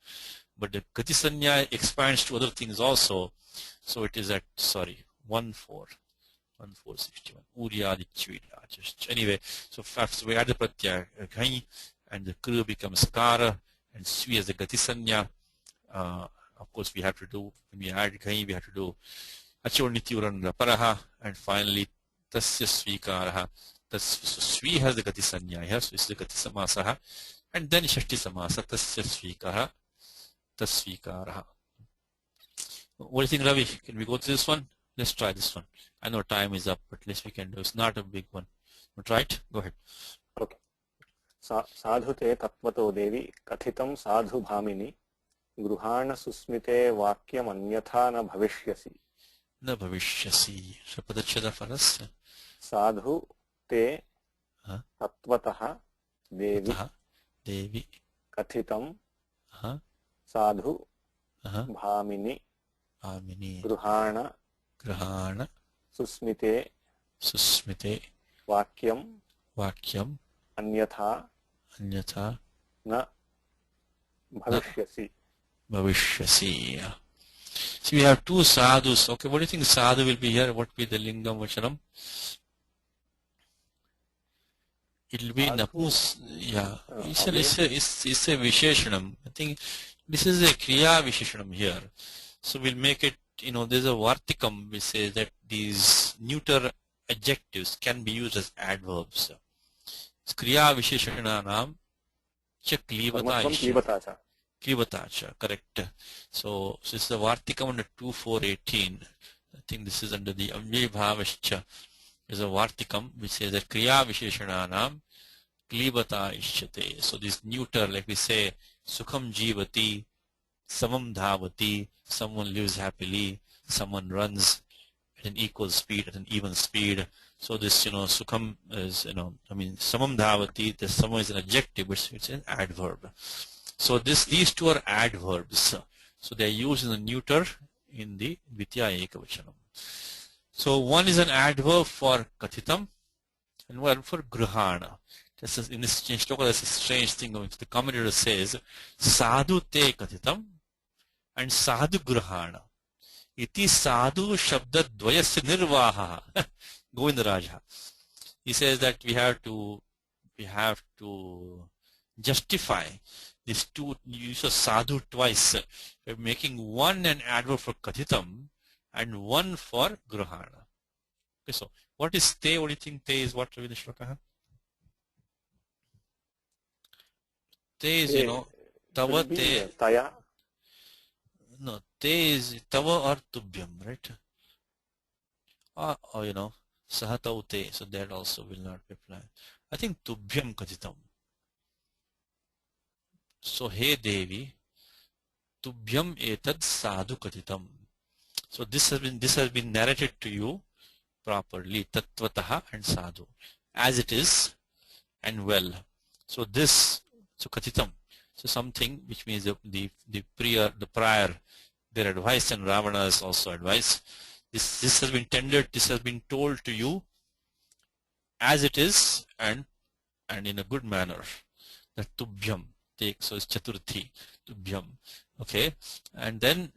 But the gati sanya expands to other things also. So it is at, 1461. Uryadi chvi dachascha. Anyway, so we add the pratyaya ghai, and the kru becomes kara, and svi as the gati sanya. Of course we have to do, when we add ghai, we have to do Achornityuran Paraha, and finally Tasya Svikaraha. So Svi has the Gati Sanya here, so it's the Gati Samasaha, and then Shashti Samasa, Tasya Svikara, Tasvikaraha. What do you think, Ravi? Can we go to this one? Let's try this one. I know time is up, but at least we can do. It's not a big one. We'll try it. Go ahead.
Okay. Sadhute tatvato devi kathitam sadhu bhamini gruhana susmite vakyam anyatha na bhavishyasi.
न भविष्यसि शपदच्छेद फलस्य
साधु ते तत्वतः
देवी
कथितं साधु भामिनि गृहाण सुस्मिते वाक्यम अन्यथा न
भविष्यसि. So we have two sadhus. Okay, what do you think sadhu will be here? What will be the lingam vachanam? It will be napus. Yeah, it's a visheshanam. I think this is a kriya visheshanam here. So we'll make it, there's a vartikam which says that these neuter adjectives can be used as adverbs. Kriya visheshananam cha klivata. Klivatacha, correct. So this is the Vartikam under 2.4.18. I think this is under the Avjay Bhavascha. There's a Vartikam which says that Kriya Visheshananam Klivata Ishyate. So this neuter, like we say, Sukham Jivati, Samam dhavati, someone lives happily, someone runs at an equal speed, at an even speed. So this, sukham is, samam dhavati, the samam is an adjective, but it's an adverb. So these two are adverbs. So they are used in the neuter in the Dvitiya Ekavachanam. So one is an adverb for kathitam and one for grihana. In this shloka, there's a strange thing going. The commentator says, sadhu te kathitam and sadhu grihana. Iti sadhu shabda dvayasya nirvaha. Govindaraja. He says that we have to justify these two use of sadhu twice. We're making one an adverb for kathitam and one for grihana. Okay, so what is te? What do you think te is? What Ravi the shloka? Te is, tava te.
Taya.
No, te is tava or tubhyam, right? Or sahatau te. So that also will not be applied. I think tubhyam kathitam. So he Devi, tubhyam etad sadhu kathitam. So this has been narrated to you properly, tattvataha and sadhu, as it is and well. So kathitam, so something which means the prior, their advice and Ravana's also advice. This has been tendered, this has been told to you as it is and in a good manner. That tubhyam, so it's chaturthi, tubhyam. Okay, and then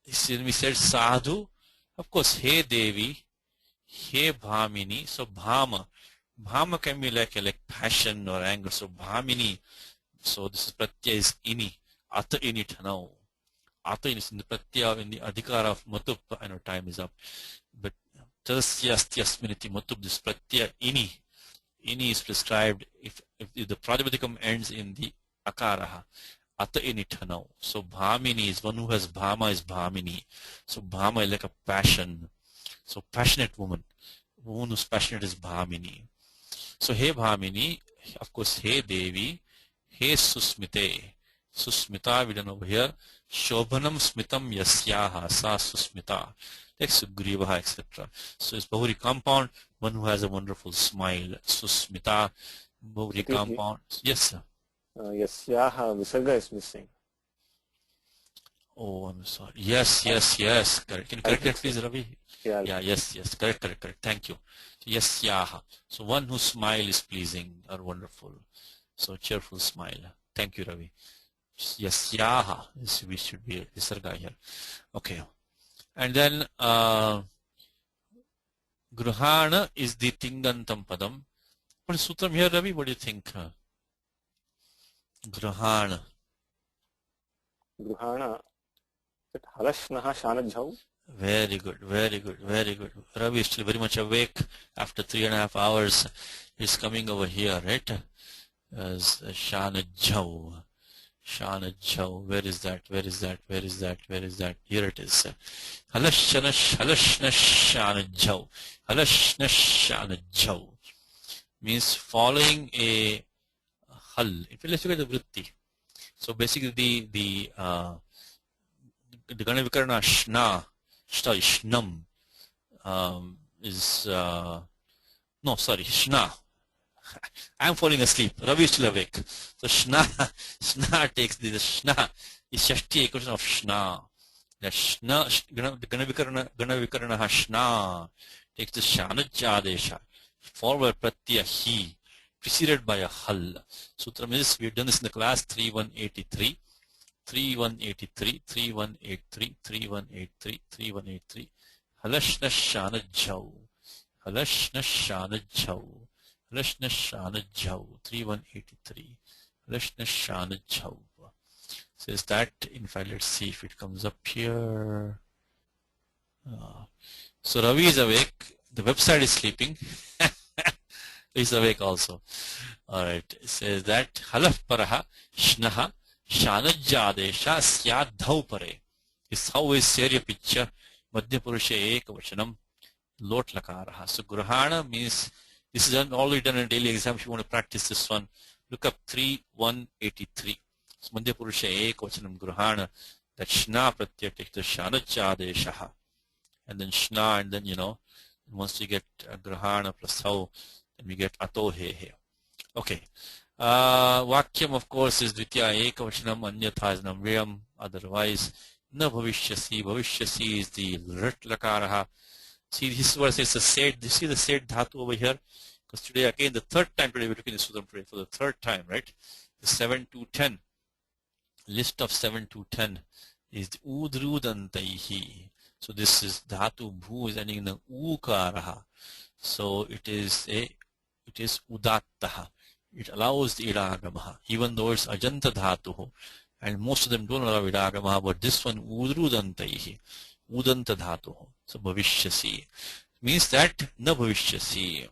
we said sadhu, of course, he Devi, he bhamini. So bhama can be like passion or anger. So bhamini, so this is pratyaya is ini, ata ini thanau. Ata ini is in the pratyaya, in the adhikara of matup. I know time is up, but tasyastyasminiti matup, this pratyaya ini is prescribed if the prajaptikam ends in the akaraha. Ata ini thanau. So bhamini is one who has bhama is bhamini. So bhama is like a passion. So passionate woman who's passionate is bhamini. So he bhamini, of course, he Devi, he susmite. Susmita we done over here. Shobhanam smitam yasyaha, sa susmita. Like Sugrivaha, etc. So it's Bahuri compound, one who has a wonderful smile. Susmita, Bahuri compound. Yes, sir.
Yasyaha visarga is missing.
Oh, I'm sorry. Yes. Correct. Can you correct that, please, Ravi? Yeah. Yes. Correct. Thank you. Yasyaha. So one whose smile is pleasing or wonderful. So cheerful smile. Thank you, Ravi. Yasyaha. We should be visarga here. Okay. And then grihana is the tingantam padam. What is sutram here, Ravi? What do you think? Grihana.
Halashnaha shanajhau.
Very good. Ravi is still very much awake after 3.5 hours. He's coming over here, right? As Shanajhau. Where is that? Here it is. Halashnash Shanajhau. Means following a hal. Let's look at the vritti. So basically the Gana Vikarana shna, shnam is no, sorry, shna. I'm falling asleep. Ravi is still awake. So shna takes the shna is shashti equation of shna. The shna Gana Vikarana shna takes the shanajadesha, forward pratyaya he, preceded by a hal. Sutram is, we've done this in the class 3183. 3183. Halashna shanajhau. 3183. Halashna shanajhau. Says that, in fact, let's see if it comes up here. So Ravi is awake. The website is sleeping. He's awake also. Alright. It says that halaf paraha shnaha shanajadesha syadhau pare. Is how is Serya picture Madhya Purusha Ekavachanam lot lakaraha. So grihana means this is already done in a daily exam. If you want to practice this one, look up 3183. Madhya Purusha ekvachanam grahana, that shna pratyaya takes the shanachadeshaha, and then shna, and then once you get grahana plus how, then we get ato he. Okay. Vakyam, of course, is dvitiya ekavachanam, anyatha is namvyam, otherwise na bhavishyasi. Bhavishyasi is the rit lakaraha. See, this verse is a sed. You see the sed dhatu over here? Because today, again, the third time today, we're looking at the Sutram today for the third time, right? The 7 to 10. List of 7 to 10 is the udrudantaihi. So this is dhatu bhu is ending in the ukaraha. So it is udattaha. It allows the idagamaha, even though it's ajanta dhatuhu. And most of them don't allow idagamaha, but this one udrudantaihi. Udanta dhatuhu. So bhavishyasi. Means that na bhavishyasi.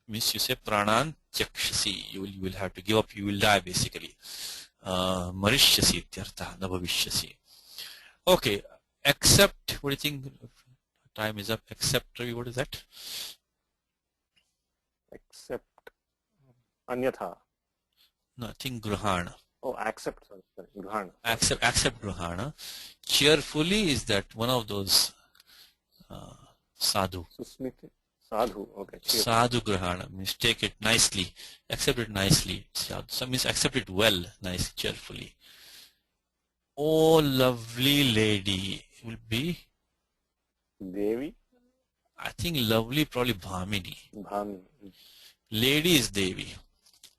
Means you say pranan tyakshasi. You will have to give up, you will die basically. Marishyasi ityartha, na bhavishyasi. Okay, except, what do you think? Time is up. Except, Ravi, what is that?
Except anyatha.
No, I think grahana.
Oh, accept. Sorry, grahana.
Accept grahana. Cheerfully is that one of those sadhu.
Susmite. Sadhu. Okay.
Sadhu grahana means take it nicely, accept it nicely. Some means accept it well, nicely, cheerfully. Oh, lovely lady will be
Devi.
I think lovely probably Bhamini.
Bhamini.
Lady is Devi.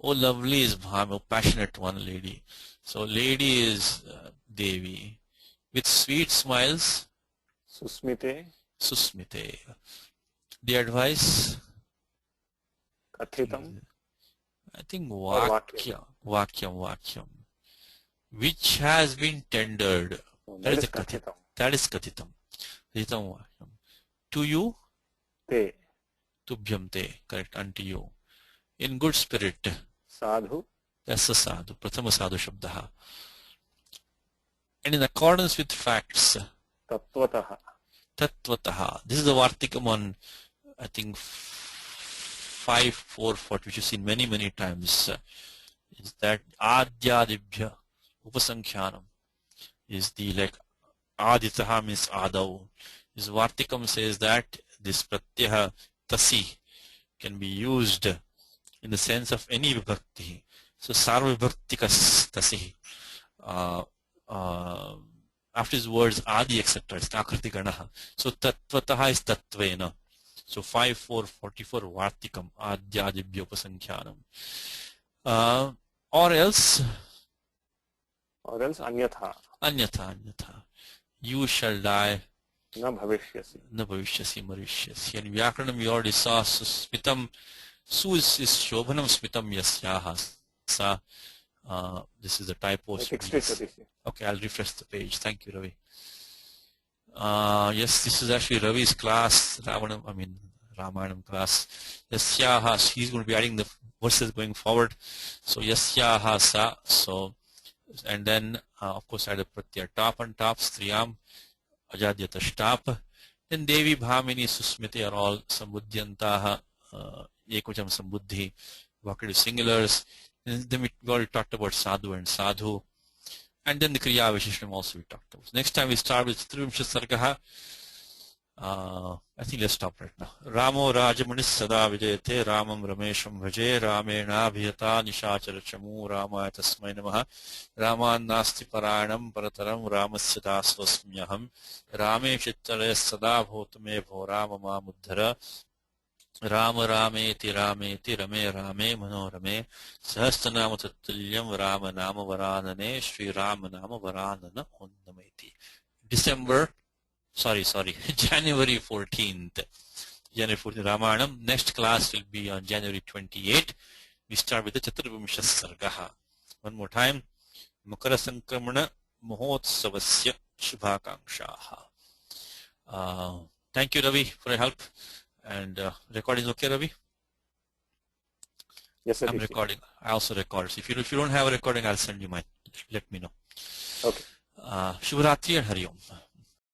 Oh, lovely is Bhamini, oh, passionate one lady. So lady is Devi. With sweet smiles,
Susmite.
Susmite. The advice?
Kathitam.
I think Vakyam. Which has been tendered.
Oh,
That is the Kathitam. That is Kathitam. Kathitam Vakyam. To you?
Te.
Tubhyam te. Correct. Unto you. In good spirit.
Sadhu.
That's the sadhu. Prathama sadhu shabdaha. And in accordance with facts.
Tattvataha.
Tattvataha. This is the Vartikam on, I think, 5.4.40, which you've seen many, many times. Is that Adyadibhya Upasankhyanam is the, like, Aditaha means Adav. This Vartikam says that this Pratyaha Tasi can be used in the sense of any vibhakti. So Sarva Vibhaktikas Tasi. After his words Adi, etc. It's Akriti Ganaha. So Tattvataha is Tattvena. So 5.4.44 Vartikam Adyadibhya Upasankhyanam. Or else
anyatha.
Anyatha. You shall die.
Na bhavishyasi.
Na bhavishyasi marishyasi. And Vyakaranam we already saw. Smitam. Su is Shobhanam Smitam Yasyaha. Sa. This is the typo. Okay, I'll refresh the page. Thank you, Ravi. Yes, this is actually Ravi's class. Ramayana class. Yasyaha. He's going to be adding the verses going forward. So Yasyaha Sa. So, and then of course add a pratyaya top on top. Striyam Ajadyata Shtap. Then Devi Bhamini Susmiti are all Sambuddhyantaha. Ekvacham Sambuddhi. Vocative singulars. And then we already talked about sadhu and sadhu. And then the kriya vishishtam also we talked about. Next time we start with Trivimsha Sargaha. I think let's stop right now. Ramo Rajamanis Sada Vijayate Ramam Ramesham Bhaje Ramena Bhiyata Nishachara Chamu Ramaya Tasmai Namaha Raman Nasti Paranam Parataram Ramasya Dasvasmyaham Rame Chittare Sada Bhotame Bho Ramama Muddhara Rama Rameti Rameti Rame Rame Manorame Sahastranama Tattulyam Rama Nama Varanane Sri Rama Nama Varanana Onnameti. January 14th. January 14th Ramayana. Next class will be on January 28th. We start with the Chaturvamsha Sargaha. One more time. Makara Sankramana Mahotsavasya Shubhakangshaha. Thank you, Ravi, for your help. And recording is okay, Ravi?
Yes, sir.
I'm recording. I also record. So if you don't have a recording, I'll send you mine. Let me know.
Okay.
Shubhratri and Hari Om.